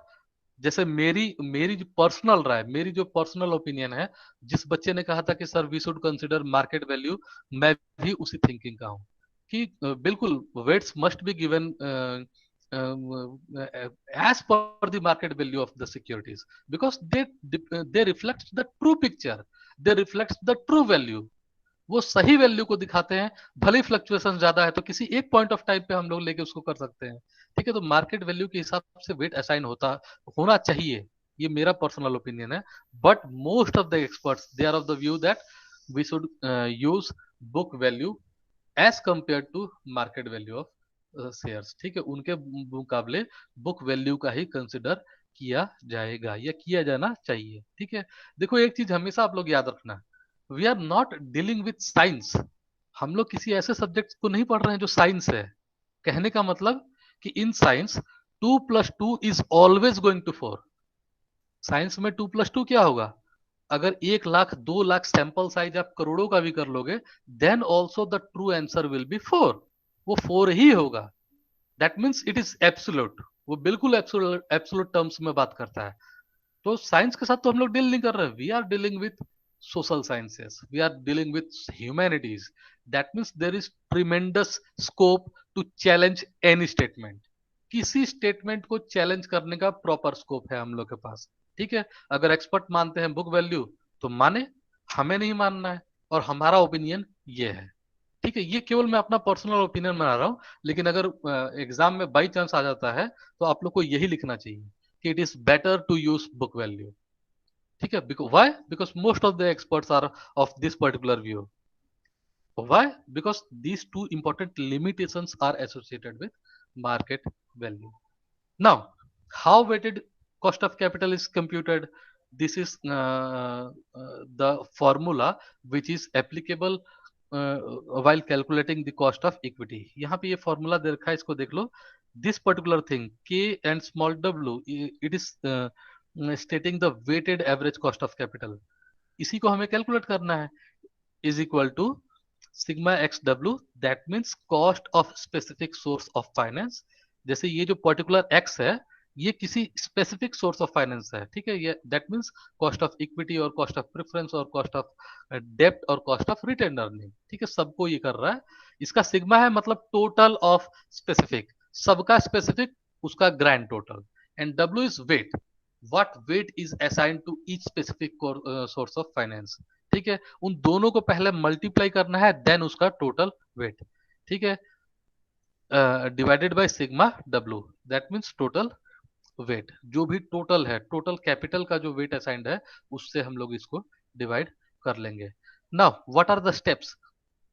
जैसे मेरी मेरी जो पर्सनल राय, मेरी जो पर्सनल ओपिनियन है, जिस बच्चे ने कहा था कि sir we should consider market value, मैं भी उसी थिंकिंग का हूं कि बिल्कुल weights must be given as per the market value of the securities because they reflect the true picture, they reflect the true value. वो सही वैल्यू को दिखाते हैं. भले ही फ्लक्चुएशन ज्यादा है तो किसी एक पॉइंट ऑफ टाइम पे हम लोग लेके उसको कर सकते हैं. ठीक है. तो मार्केट वैल्यू के हिसाब से वेट असाइन होना चाहिए. ये मेरा पर्सनल ओपिनियन है. But most of the experts they are of the view that we should use book value as compare to market value of shares. ठीक है. उनके मुकाबले बुक वैल्यू का ही कंसिडर किया जाएगा या किया जाना चाहिए. ठीक है. देखो एक चीज हमेशा आप लोग याद रखना, we are not dealing with science. हम लोग किसी ऐसे सब्जेक्ट को नहीं पढ़ रहे हैं जो साइंस है. कहने का मतलब कि in science 2 + 2 is always going to 4. Science में 2 + 2 क्या होगा? अगर 1 लाख 2 लाख सैंपल साइज आप करोड़ों का भी कर लोगे, then also the true answer will be 4. वो 4 ही होगा. That means it is absolute. वो बिल्कुल एब्सोल्यूट टर्म्स में बात करता है. तो साइंस के साथ तो हम लोग डील नहीं कर रहे. We are dealing with social sciences, we are dealing with humanities. That means there is tremendous scope to challenge any statement. किसी स्टेटमेंट को चैलेंज करने का प्रॉपर स्कोप है हम लोग के पास. ठीक है. अगर एक्सपर्ट मानते हैं बुक वैल्यू तो माने, हमें नहीं मानना है और हमारा ओपिनियन ये है. ठीक है. ये केवल मैं अपना पर्सनल ओपिनियन बना रहा हूं, लेकिन अगर एग्जाम में बाई चांस आ जाता है तो आप लोग को यही लिखना चाहिए कि it is better to use book value. ठीक है. Why? Because most of the experts are of this particular view. Why? Because these two important limitations are associated with market value. Now, how weighted cost of capital is computed? This is the formula which is applicable while calculating the cost of equity. यहाँ पे ये formula दे रखा है, इसको देख लो. This particular thing, K and small w, it is stating the weighted average cost of capital. इसी को हमें कैलकुलेट करना है. Is equal to sigma X W, that means cost of specific source of finance. जैसे ये जो पर्टिकुलर एक्स है ये किसी स्पेसिफिक सोर्स ऑफ फाइनेंस है. ठीक है. ये that means cost of equity और कॉस्ट ऑफ प्रेफरेंस और कॉस्ट ऑफ डेब्ट और कॉस्ट ऑफ रिटेन अर्निंग. ठीक है. सबको ये कर रहा है. इसका सिग्मा है मतलब टोटल ऑफ स्पेसिफिक, सबका स्पेसिफिक उसका grand total. And W is weight, what weight is assigned to each specific source of finance. ठीक है. उन दोनों को पहले मल्टीप्लाई करना है, देन उसका टोटल वेट. ठीक है. Divided by sigma W, that means total weight. जो भी टोटल है, टोटल कैपिटल का जो वेट असाइंड है उससे हम लोग इसको डिवाइड कर लेंगे. Now what are the steps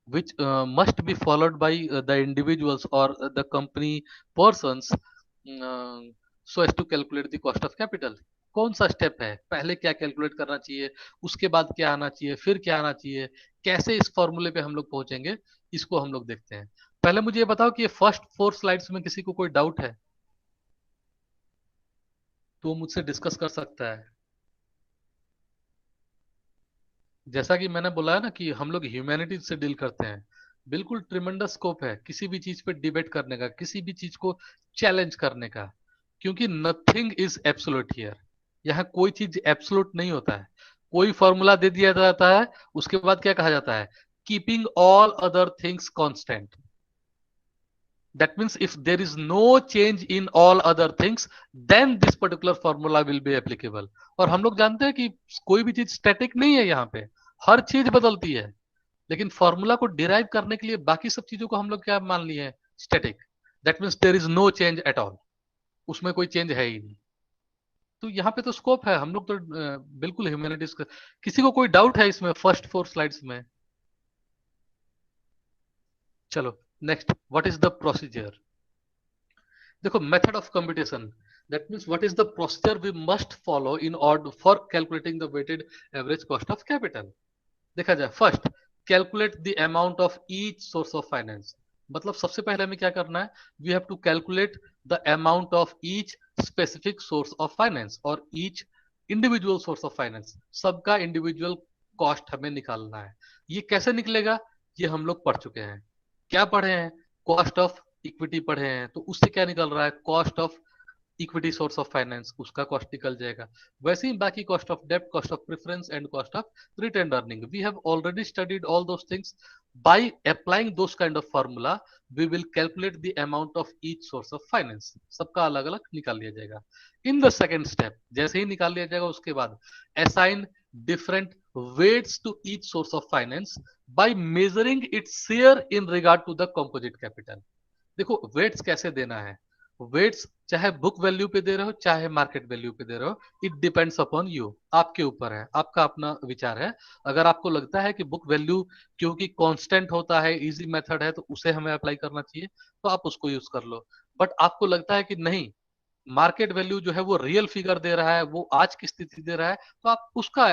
which must be followed by the individuals or the company persons so as to calculate the cost of capital. कौन सा स्टेप है? पहले क्या कैलकुलेट करना चाहिए, उसके बाद क्या आना चाहिए, फिर क्या आना चाहिए, कैसे इस फॉर्मूले पे हम लोग पहुंचेंगे, इसको हम लोग देखते हैं. पहले मुझे ये बताओ कि ये फर्स्ट 4 स्लाइड्स में किसी को कोई डाउट है तो मुझसे डिस्कस कर सकता है. जैसा कि मैंने बोला है ना कि हम लोग ह्यूमैनिटीज से डील करते हैं. बिल्कुल ट्रिमेंडस स्कोप है किसी भी चीज पे डिबेट करने का, किसी भी चीज को चैलेंज करने का, क्योंकि नथिंग इज एब्सोल्यूट हियर. यहाँ कोई चीज एब्सोल्यूट नहीं होता है. कोई फॉर्मूला दे दिया जाता है, उसके बाद क्या कहा जाता है? Keeping all other things constant. That means if there is no change in all other things, then this particular formula will be applicable. और हम लोग जानते हैं कि कोई भी चीज स्टैटिक नहीं है, यहाँ पे हर चीज बदलती है, लेकिन फॉर्मूला को डिराइव करने के लिए बाकी सब चीजों को हम लोग क्या मान लिए हैं, static. That means there is no change at all, उसमें कोई चेंज है ही नहीं. तो यहाँ पे तो स्कोप है, हम लोग तो बिल्कुल ह्यूमैनिटीज का. किसी को कोई डाउट है इसमें फर्स्ट 4 स्लाइड्स में? चलो next, what is the procedure. देखो method of computation, that means what is the procedure we must follow in order for calculating the weighted average cost of capital. देखा जाए, first calculate the amount of each source of finance. मतलब सबसे पहले हमें क्या करना है, we have to calculate the amount of each specific source of finance और each individual source of finance. सबका इंडिविजुअल कॉस्ट हमें निकालना है. ये कैसे निकलेगा, ये हम लोग पढ़ चुके हैं. क्या पढ़े हैं, कॉस्ट ऑफ इक्विटी पढ़े हैं, तो उससे क्या निकल रहा है, cost of equity source of finance, उसका कॉस्ट निकल जाएगा. वैसे ही बाकी कॉस्ट ऑफ डेब्ट, cost of preference and cost of retained earning, we have already studied all those things. By applying those kind of formula we will calculate the amount of each source of finance. सबका अलग अलग निकाल लिया जाएगा. इन द सेकेंड स्टेप, जैसे ही निकाल लिया जाएगा उसके बाद assign different weights to each source of finance by measuring its share in regard to the composite capital. देखो weights कैसे देना है, weights चाहे बुक वैल्यू पे दे रहे हो चाहे मार्केट वैल्यू पे दे रहे हो, इट डिपेंड्स अपॉन यू, आपके ऊपर है, आपका अपना विचार है. अगर आपको लगता है कि बुक वैल्यू क्योंकि कांस्टेंट होता है, इजी मेथड है, तो उसे हमें अप्लाई करना चाहिए, तो आप उसको यूज कर लो. बट आपको लगता है कि नहीं, मार्केट वैल्यू जो है वो रियल फिगर दे रहा है, वो आज की स्थिति दे रहा है, तो आप उसका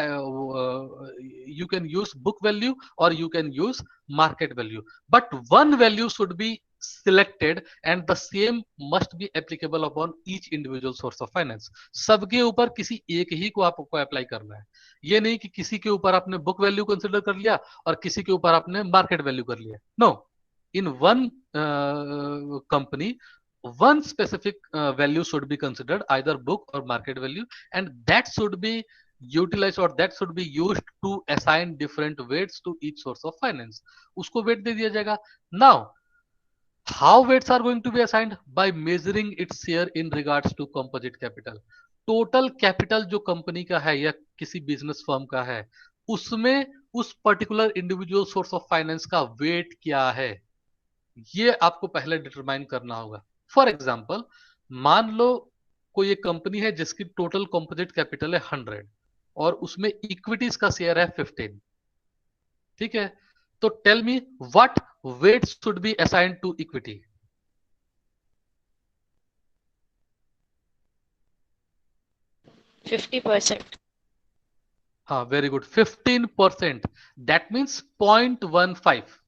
you can use book value और you can use market value. But one value should be selected and the same must be applicable upon each individual source of finance. सबके ऊपर किसी एक ही को आपको अप्लाई करना है. ये नहीं कि किसी के ऊपर आपने बुक वैल्यू कंसिडर कर लिया और किसी के ऊपर आपने मार्केट वैल्यू कर लिया. No, in one company one specific value should be considered, either book or market value, and that should be utilized or that should be used to assign different weights to each source of finance. उसको weight दे दिया जाएगा. Now how weights are going to be assigned? By measuring its share in regards to composite capital. Total capital जो कंपनी का है या किसी बिजनेस फर्म का है, उसमें उस particular individual source of finance का वेट क्या है, ये आपको पहले डिटरमाइन करना होगा. फॉर एग्जाम्पल, मान लो कोई एक कंपनी है जिसकी टोटल कंपोजिट कैपिटल है 100 और उसमें इक्विटीज का शेयर है 15. ठीक है, तो tell me what weight should be assigned to equity. %50. हाँ, वेरी गुड, 15%. दैट मीन्स 0.15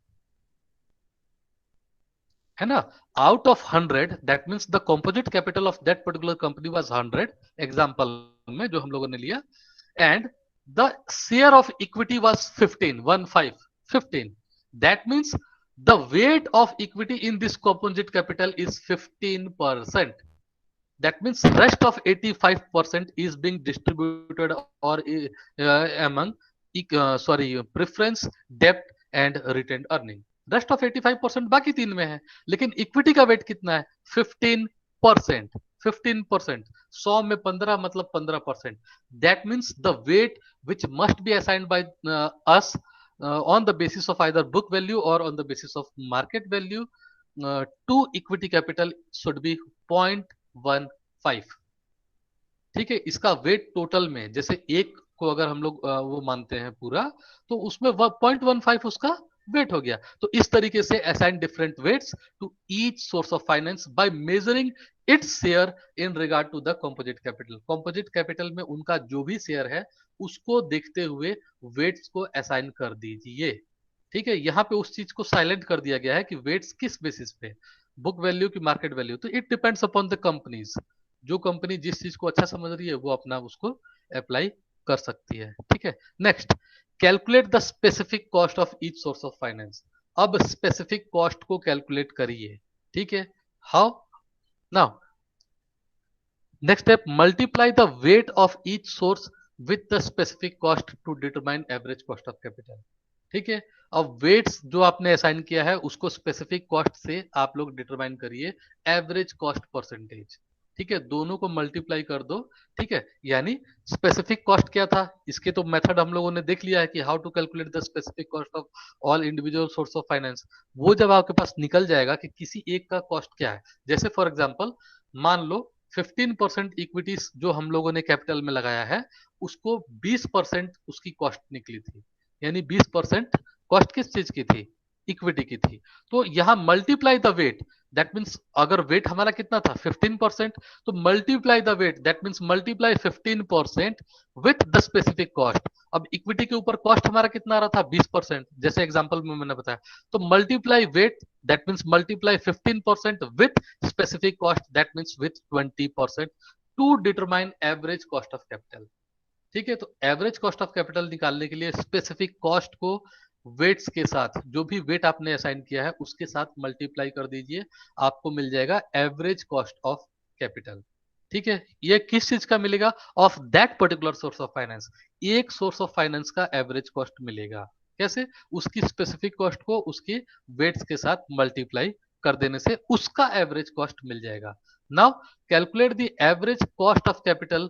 है ना. Out of 100, that means the composite capital of that particular company was 100 example में जो हम लोगों ने लिया, and the share of equity was 15. That means the weight of equity in this composite capital is 15%. That means rest of 85% is being distributed और among प्रेफरेंस, डेब्ट and retained earning. Rest of 85% बाकी तीन में है, लेकिन इक्विटी का वेट कितना है, 15%. 15%, 100 में 15 मतलब 15%. That means the weight which must be assigned by us on the basis of either book value or on the basis of market value to equity capital should be 0.15. ठीक है, इसका वेट टोटल में, जैसे एक को अगर हम लोग वो मानते हैं पूरा, तो उसमें 0.15 उसका वेट हो गया. तो इस तरीके से assign different weights to each source of finance by measuring its share in regard to the composite capital. Composite capital में उनका जो भी शेयर है उसको देखते हुए वेट्स को असाइन कर दीजिए. ठीक है, यहाँ पे उस चीज को साइलेंट कर दिया गया है कि वेट्स किस बेसिस पे, बुक वैल्यू की मार्केट वैल्यू. तो it depends upon the companies. जो कंपनी जिस चीज को अच्छा समझ रही है वो अपना उसको अप्लाई कर सकती है. ठीक है, next, calculate the specific cost of each source of finance. अब स्पेसिफिक कॉस्ट को कैलकुलेट करिए. ठीक है, how? Now next step, multiply the weight of each source with the specific cost to determine average cost of capital. ठीक है, अब वेट्स जो आपने असाइन किया है उसको स्पेसिफिक कॉस्ट से आप लोग डिटरमाइन करिए एवरेज कॉस्ट परसेंटेज। ठीक है, दोनों को मल्टीप्लाई कर दो। ठीक है, यानी स्पेसिफिक कॉस्ट क्या था, इसके तो मेथड हम लोगों ने देख लिया है कि how to calculate the specific cost of all individual source of finance. वो जब आपके पास निकल जाएगा कि किसी एक का कॉस्ट क्या है, जैसे फॉर एग्जांपल मान लो 15% इक्विटीज जो हम लोगों ने कैपिटल में लगाया है उसको 20% उसकी कॉस्ट निकली थी, यानी 20% कॉस्ट किस चीज की थी, इक्विटी की थी। तो यहां multiply the weight, that means अगर वेट हमारा कितना था 15%, तो multiply the weight that means multiply 15% with the specific cost. अब इक्विटी के ऊपर कॉस्ट हमारा कितना आ रहा था 20%, जैसे एग्जांपल में मैंने बताया, तो multiply weight that means multiply 15% with specific cost that means with 20% to determine average cost of capital. ठीक है, तो एवरेज कॉस्ट ऑफ कैपिटल निकालने के लिए स्पेसिफिक कॉस्ट को वेट्स के साथ, जो भी वेट आपने असाइन किया है उसके साथ मल्टीप्लाई कर दीजिए, आपको मिल जाएगा एवरेज कॉस्ट ऑफ कैपिटल। ठीक है, ये किस चीज का मिलेगा, of that particular source of finance, एक सोर्स ऑफ फाइनेंस का एवरेज कॉस्ट मिलेगा। कैसे, उसकी स्पेसिफिक कॉस्ट को उसके वेट्स के साथ मल्टीप्लाई कर देने से उसका एवरेज कॉस्ट मिल जाएगा। Now calculate the average cost of capital,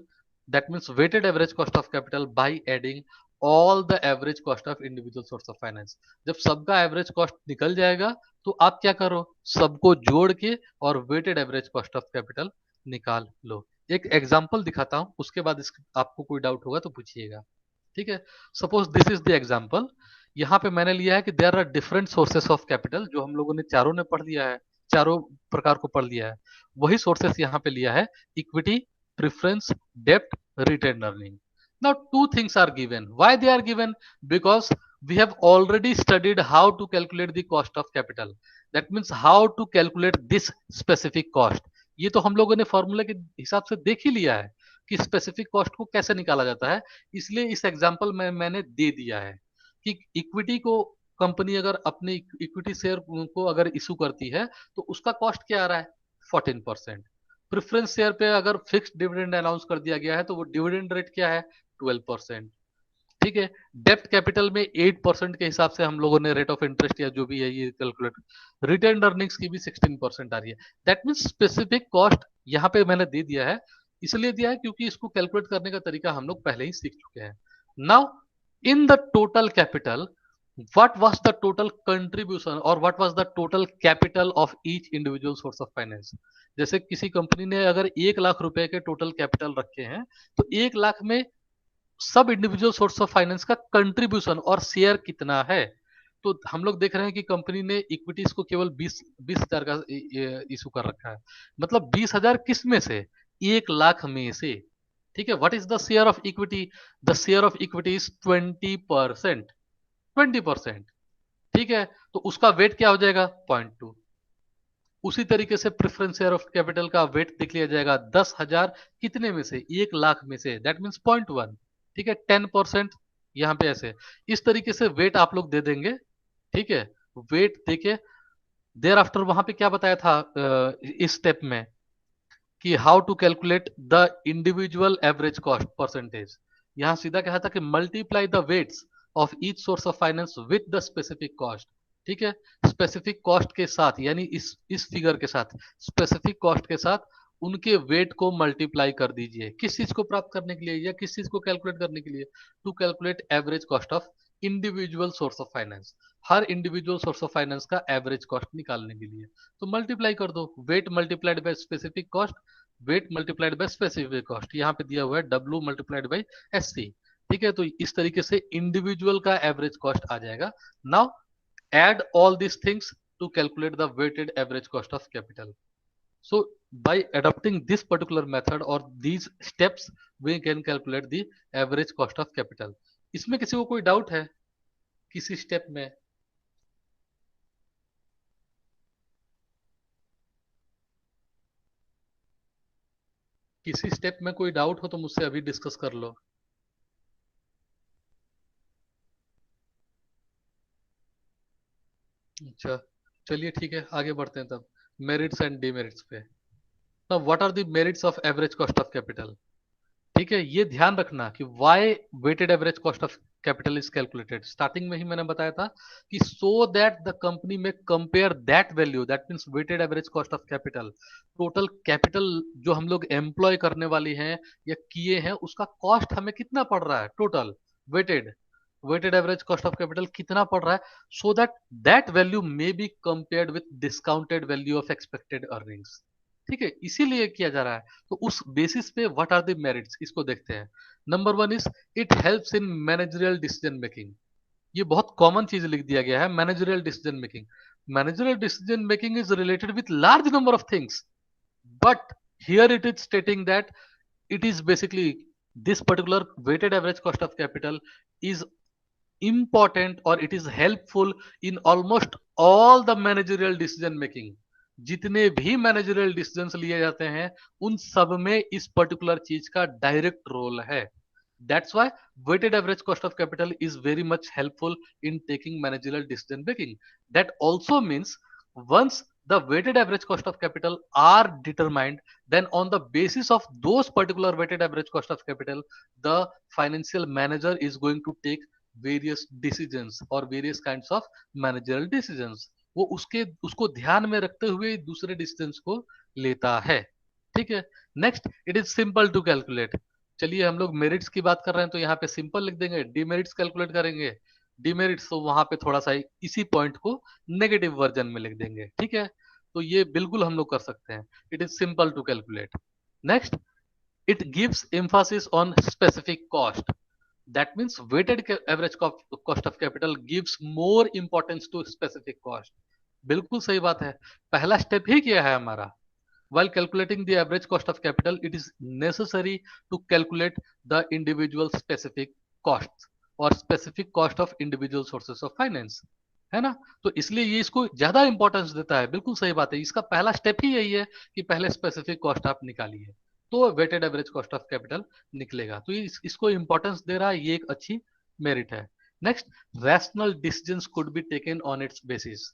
that means weighted average cost of capital by adding all the average cost of individual source of finance। जब सबका एवरेज कॉस्ट निकल जाएगा तो आप क्या करो, सबको जोड़ के और weighted average cost of capital निकाल लो। एक एग्जांपल दिखाता हूं, उसके बाद आपको कोई डाउट होगा तो पूछिएगा। ठीक है, suppose this is the example. यहाँ पे मैंने लिया है कि there are different sources of capital, जो हम लोगों ने चारों ने पढ़ लिया है, चारों प्रकार को पढ़ लिया है। वही सोर्सेस यहाँ पे लिया है, equity, preference, debt, retained earning. Now two things are given. Why they are given? Because we have already studied how to calculate the cost of capital. That means how to calculate this specific cost. ये तो हम लोगों ने फॉर्मूला के हिसाब से देख ही लिया है कि स्पेसिफिक कॉस्ट को कैसे निकाला जाता है, इसलिए इस एग्जांपल में मैंने दे दिया है कि इक्विटी को कंपनी अगर अपने इक्विटी शेयर को अगर इशू करती है तो उसका कॉस्ट क्या आ रहा है 14%। प्रेफरेंस शेयर पे अगर फिक्स्ड डिविडेंड अनाउंस कर दिया गया है तो वो डिविडेंड रेट क्या है 12%। ठीक है, डेप्ट कैपिटल में 8% के हिसाब से हम लोगों ने रेट ऑफ इंटरेस्ट या जो भी है ये कैलकुलेट, रिटेन्ड अर्निंग्स की भी 16% आ रही है। दैट मीन्स स्पेसिफिक कॉस्ट यहाँ पे मैंने दे दिया है, इसलिए दिया है क्योंकि इसको कैलकुलेट करने का तरीका हम लोग पहले ही सीख चुके हैं। Now in the total capital, what was the total contribution or what was the total capital of each individual source of finance। जैसे किसी कंपनी ने अगर 1 लाख रुपए के टोटल कैपिटल रखे हैं तो 1 लाख में सब इंडिविजुअल सोर्स ऑफ फाइनेंस का कंट्रीब्यूशन और शेयर कितना है। तो हम लोग देख रहे हैं कि कंपनी ने इक्विटीज को केवल 20,000 का इशू कर रखा है, मतलब 20,000 किस में से, 1 लाख में से। ठीक है, what is the share of equity, the share of equity is 20%। 20%। ठीक है, तो उसका वेट क्या हो जाएगा 0.2। उसी तरीके से प्रेफरेंस शेयर ऑफ कैपिटल का वेट देख लिया जाएगा 10,000 कितने में से, 1 लाख में से, दैट मीन्स 0.1। ठीक है, 10% यहाँ पे ऐसे, इस तरीके से वेट आप लोग दे देंगे। ठीक है, वेट देके देयर आफ्टर वहां पे क्या बताया था इस स्टेप में कि how to calculate the individual average cost percentage. यहां सीधा कहा था कि multiply the weights of each source of finance with the specific cost. ठीक है, स्पेसिफिक कॉस्ट के साथ, यानी इस फिगर के साथ, स्पेसिफिक कॉस्ट के साथ उनके वेट को मल्टीप्लाई कर दीजिए। किस चीज को प्राप्त करने के लिए या किस चीज को कैलकुलेट करने के लिए, to calculate average cost of individual source of finance. हर इंडिविजुअल सोर्स ऑफ फाइनेंस का एवरेज कॉस्ट निकालने के लिए तो मल्टीप्लाई कर दो, weight multiplied by specific cost, weight multiplied by specific cost, यहाँ पे दिया हुआ है W मल्टीप्लाइड बाय SC। ठीक है, तो इस तरीके से इंडिविजुअल का एवरेज कॉस्ट आ जाएगा। Now add all these things to calculate the weighted average cost of capital। So by adopting this particular method or these steps we can calculate the average cost of capital। इसमें किसी को कोई डाउट है किसी स्टेप में? किसी स्टेप में कोई डाउट हो तो मुझसे अभी डिस्कस कर लो। अच्छा, चलिए ठीक है, आगे बढ़ते हैं तब मेरिट्स एंड डिमेरिट्स पे। Now what are the merits of average cost of capital? ठीक है, ये ध्यान रखना कि why weighted average cost of capital is calculated. Starting में ही मैंने बताया था कि सो दैट द कंपनी में compare that value, that means weighted average cost of capital, total capital जो हम लोग एम्प्लॉय करने वाली हैं या किए हैं उसका कॉस्ट हमें कितना पड़ रहा है, total weighted weighted average cost of capital कितना पड़ रहा है, so that that value may be compared with discounted value of expected earnings. ठीक है, इसीलिए किया जा रहा है। तो उस बेसिस पे व्हाट आर द मेरिट्स, इसको देखते हैं। Number one is it helps in managerial decision making. ये बहुत कॉमन चीज लिख दिया गया है, managerial decision making. Managerial decision making is related with large number of things, but here it is stating that it is basically this particular weighted average cost of capital is important or it is helpful in almost all the managerial decision making। जितने भी मैनेजरियल डिसीजंस लिए जाते हैं उन सब में इस पर्टिकुलर चीज का डायरेक्ट रोल है। That's why weighted average cost of capital is very much helpful in taking managerial decision making। That also means once the weighted average cost of capital are determined, then on the basis of those particular weighted average cost of capital, the financial manager is going to take various decisions or various kinds of managerial decisions। वो उसको ध्यान में रखते हुए दूसरे डिसीजंस को लेता है। ठीक है, next it is simple to calculate. चलिए हम लोग मेरिट्स की बात कर रहे हैं तो यहाँ पे सिंपल लिख देंगे, डीमेरिट्स कैलकुलेट करेंगे। डीमेरिट्स तो वहां पे थोड़ा सा इसी पॉइंट को नेगेटिव वर्जन में लिख देंगे। ठीक है, तो ये बिल्कुल हम लोग कर सकते हैं। It is simple to calculate. Next, it gives emphasis on specific cost। That means weighted average cost of capital gives more importance to specific cost। बिल्कुल सही बात है, पहला स्टेप ही किया है हमारा। While calculating the average cost of capital, it is necessary to calculate the individual specific costs or specific cost of individual sources of finance, है ना। तो इसलिए ये इसको ज्यादा इंपॉर्टेंस देता है। बिल्कुल सही बात है, इसका पहला स्टेप ही यही है कि पहले स्पेसिफिक कॉस्ट आप निकालिए तो weighted average cost of capital निकलेगा। तो इसको इंपॉर्टेंस दे रहा है, ये एक अच्छी मेरिट है। Next, rational decisions could be taken on it's basis.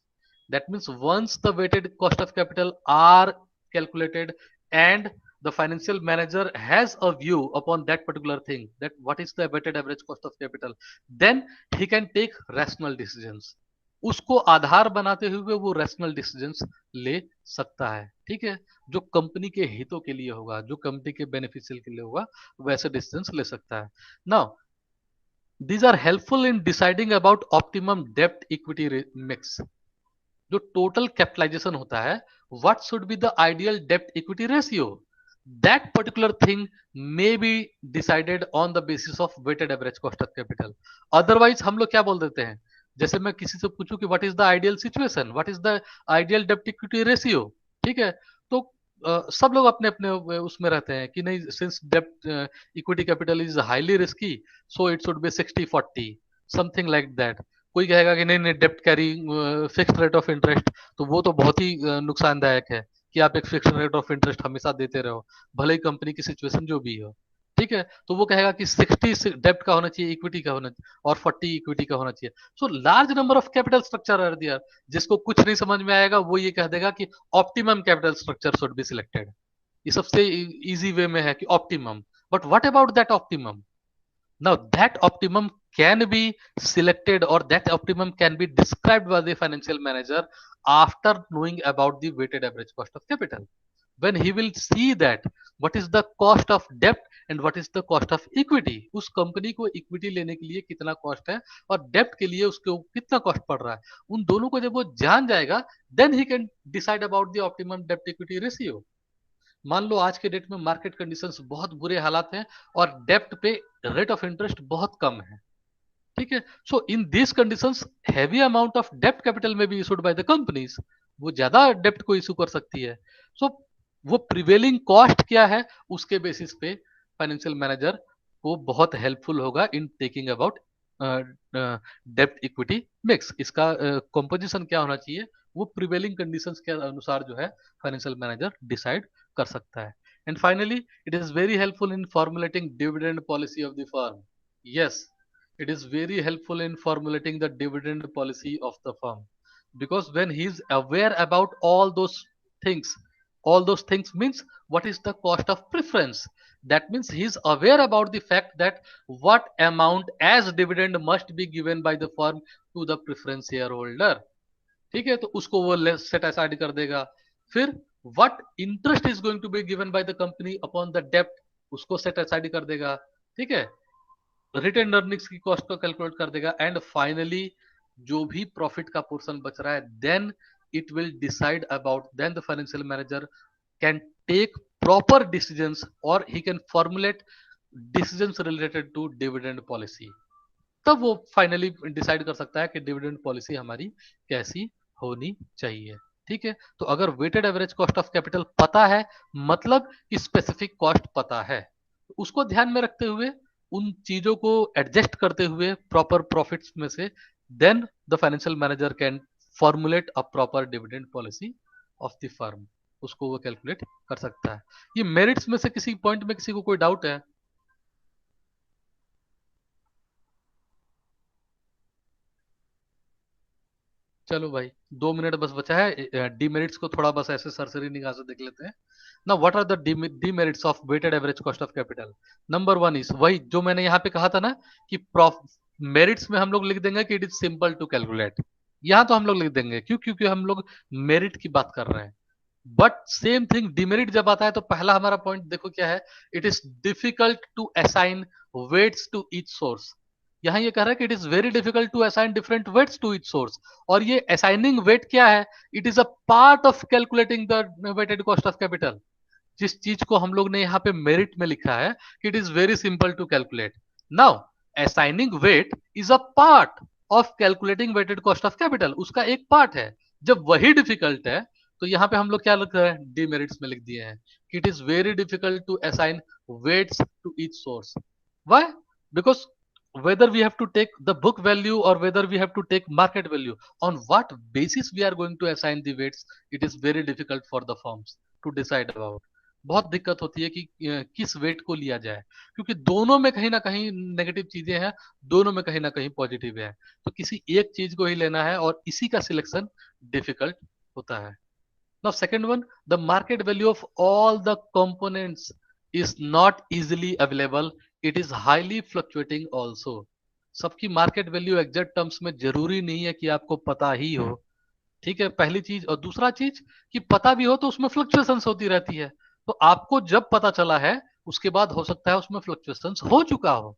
That means once the weighted cost of capital are calculated and the financial manager has a view upon that particular thing, that what is the weighted average cost of capital, then he can take rational decisions। उसको आधार बनाते हुए वो रैशनल डिसीजंस ले सकता है। ठीक है, जो कंपनी के हितों के लिए होगा, जो कंपनी के बेनिफिशियल के लिए होगा, वैसे डिसीजंस ले सकता है। Now these are helpful in deciding about optimum debt equity mix। जो टोटल कैपिटलाइजेशन होता है, what should be the ideal डेप्ट equity ratio, that particular thing may be decided on the basis of weighted average cost of capital. Otherwise हम लोग क्या बोल देते हैं, जैसे मैं किसी से पूछूं कि what is the ideal situation, what is the ideal डेप्ट इक्विटी रेशियो, ठीक है, तो सब लोग अपने अपने उसमें रहते हैं कि नहीं, सिंस डेप्ट equity capital is highly risky so it should be 60-40 something like that. कोई कहेगा कि नहीं नहीं, डेप्ट carry fixed rate of interest, तो वो तो बहुत ही नुकसानदायक है कि आप एक फिक्स्ड रेट ऑफ इंटरेस्ट हमेशा देते रहो, भले ही कंपनी की सिचुएशन जो भी हो। ठीक है, तो वो कहेगा कि 60 डेप्ट का होना चाहिए, इक्विटी का होना चाहिए, और 40 इक्विटी का होना चाहिए। So large number of capital structure are there. जिसको कुछ नहीं समझ में आएगा वो ये कह देगा कि optimum capital structure should be selected. ये सबसे इजी वे में है कि optimum, but what about that optimum? Now that optimum can be selected or that optimum can be described by the financial manager after knowing about the weighted average cost of capital। When he will see that what is the cost of debt and what is the cost of equity, उस कंपनी को इक्विटी लेने के लिए कितना कॉस्ट है और डेप्ट के लिए उसको कितना कॉस्ट पड़ रहा है, उन दोनों को जब वो जान जाएगा then he can decide about the optimum debt equity ratio। मान लो आज के डेट में मार्केट कंडीशंस बहुत बुरे हालात हैं और डेप्ट पे रेट ऑफ इंटरेस्ट बहुत कम है। ठीक है, so in this conditions heavy amount of डेप्ट कैपिटल में be issued by the companies, वो ज्यादा डेप्ट को इशू कर सकती है। सो वो प्रिवेलिंग कॉस्ट क्या है उसके बेसिस पे फाइनेंशियल मैनेजर को बहुत हेल्पफुल होगा इन टेकिंग अबाउट डेप्ट इक्विटी मिक्स। इसका कंपोजिशन क्या होना चाहिए वो प्रिवेलिंग कंडीशंस के अनुसार जो है फाइनेंशियल मैनेजर डिसाइड कर सकता है। And finally it is very helpful in formulating dividend policy of the firm. Yes, it is very helpful in formulating the dividend policy of the firm, because when he is aware about all those things means what is the cost of preference, That means he is aware about the fact that what amount as dividend must be given by the firm to the preference shareholder. ठीक है, तो उसको वो सेट असाइड कर देगा. फिर what interest is going to be given by the company upon the debt, उसको सेट असाइड कर देगा. ठीक है, रिटेन अर्निंग्स की कॉस्ट को कैलकुलेट कर देगा. एंड फाइनली जो भी प्रॉफिट का पोर्शन बच रहा है, then it will decide about, then the financial manager can take proper decisions और he can formulate decisions related to dividend policy. तब वो फाइनली डिसाइड कर सकता है कि डिविडेंड पॉलिसी हमारी कैसी होनी चाहिए. ठीक है, तो अगर weighted average cost of capital पता है, मतलब स्पेसिफिक कॉस्ट पता है, उसको ध्यान में रखते हुए, उन चीजों को एडजस्ट करते हुए प्रॉपर प्रॉफिट्स में से, then the financial manager can formulate a proper dividend policy of the firm. उसको वो कैलकुलेट कर सकता है. ये मेरिट्स में से किसी पॉइंट में किसी को कोई डाउट है? चलो भाई, 2 मिनट बस बचा है. डीमेरिट्स को थोड़ा बस ऐसे सरसरी निगाह से देख लेते हैं. ना what are the demerits of weighted average cost of capital? Number 1 is वही जो मैंने यहाँ पे कहा था ना कि मेरिट्स में हम लोग लिख देंगे कि it is simple to calculate. यहाँ तो हम लोग लिख देंगे, क्यों? क्योंकि हम लोग मेरिट की बात कर रहे हैं. बट सेम थिंग डिमेरिट जब आता है तो पहला हमारा पॉइंट देखो क्या है, it is difficult to assign weights to each source. यहां ये कह रहा है कि it is very difficult to assign different weights to each source. और ये असाइनिंग वेट क्या है? It is a part of calculating the weighted cost of capital. जिस चीज को हम लोग ने यहाँ पे मेरिट में लिखा है, it is very simple to calculate. Now assigning weight is a part of calculating weighted cost of capital, उसका एक पार्ट है. जब वही डिफिकल्ट है तो यहाँ पे हम लोग क्या लिख रहे हैं? डीमेरिट्स में लिख दिए हैं कि it is very difficult to assign weights to each source. Why? Because whether we have to take the book value or whether we have to take market value, on what basis we are going to assign the weights, it is very difficult for the firms to decide about. बहुत दिक्कत होती है कि किस वेट को लिया जाए, क्योंकि दोनों में कहीं ना कहीं नेगेटिव चीजें हैं, दोनों में कहीं ना कहीं पॉजिटिव है. तो किसी एक चीज को ही लेना है और इसी का सिलेक्शन डिफिकल्ट होता है. Now second one, the market value of all the components is not easily available. It is highly fluctuating also. सबकी मार्केट वैल्यू एग्जैक्ट टर्म्स में जरूरी नहीं है कि आपको पता ही हो. ठीक है, पहली चीज. और दूसरा चीज कि पता भी हो तो उसमें फ्लक्चुएशंस होती रहती है. तो आपको जब पता चला है उसके बाद हो सकता है उसमें फ्लक्चुएशंस हो चुका हो.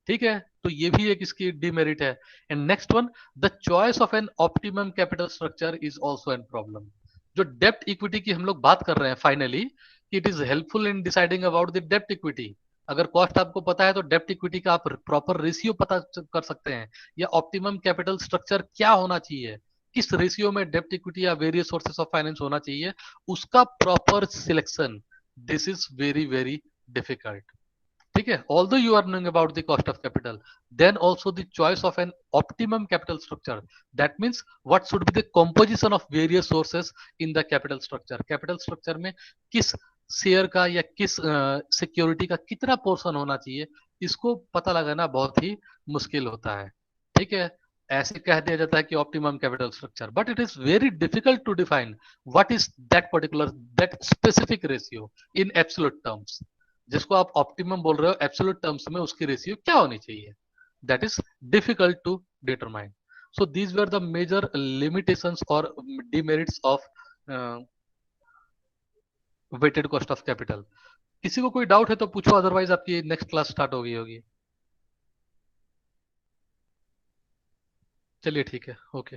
ठीक है, तो ये भी एक इसकी डिमेरिट है. And next one, the choice of an optimum capital structure is also an problem. जो डेप्ट इक्विटी की हम लोग बात कर रहे हैं, finally it is helpful in deciding about the डेप्ट इक्विटी. अगर कॉस्ट आपको पता है तो डेप्ट इक्विटी का आप प्रॉपर रेशियो पता कर सकते हैं, या ऑप्टिमम कैपिटल स्ट्रक्चर क्या होना चाहिए, किस रेशियो में डेप्ट इक्विटी या वेरियस सोर्सेस ऑफ फाइनेंस होना चाहिए, उसका proper selection, this is very very difficult. ठीक है, although you are knowing about the cost of capital, then also the choice of an optimum capital structure, that means what should be the composition of various sources in the capital structure. capital structure में किस शेयर का या किस सिक्योरिटी का कितना पोर्शन होना चाहिए, इसको पता लगाना बहुत ही मुश्किल होता है. ठीक है, ऐसे कह दिया जाता है कि optimum capital structure, but it is very difficult to define what is that particular, that specific ratio in absolute terms. जिसको आप ऑप्टिमम बोल रहे हो, एब्सोल्यूट टर्म्स में उसकी रेशियो क्या होनी चाहिए, that is difficult to determine. So these were the major limitations और demerits of weighted cost of capital. किसी को कोई डाउट है तो पूछो, अदरवाइज आपकी नेक्स्ट क्लास स्टार्ट हो गई होगी. चलिए ठीक है, ओके.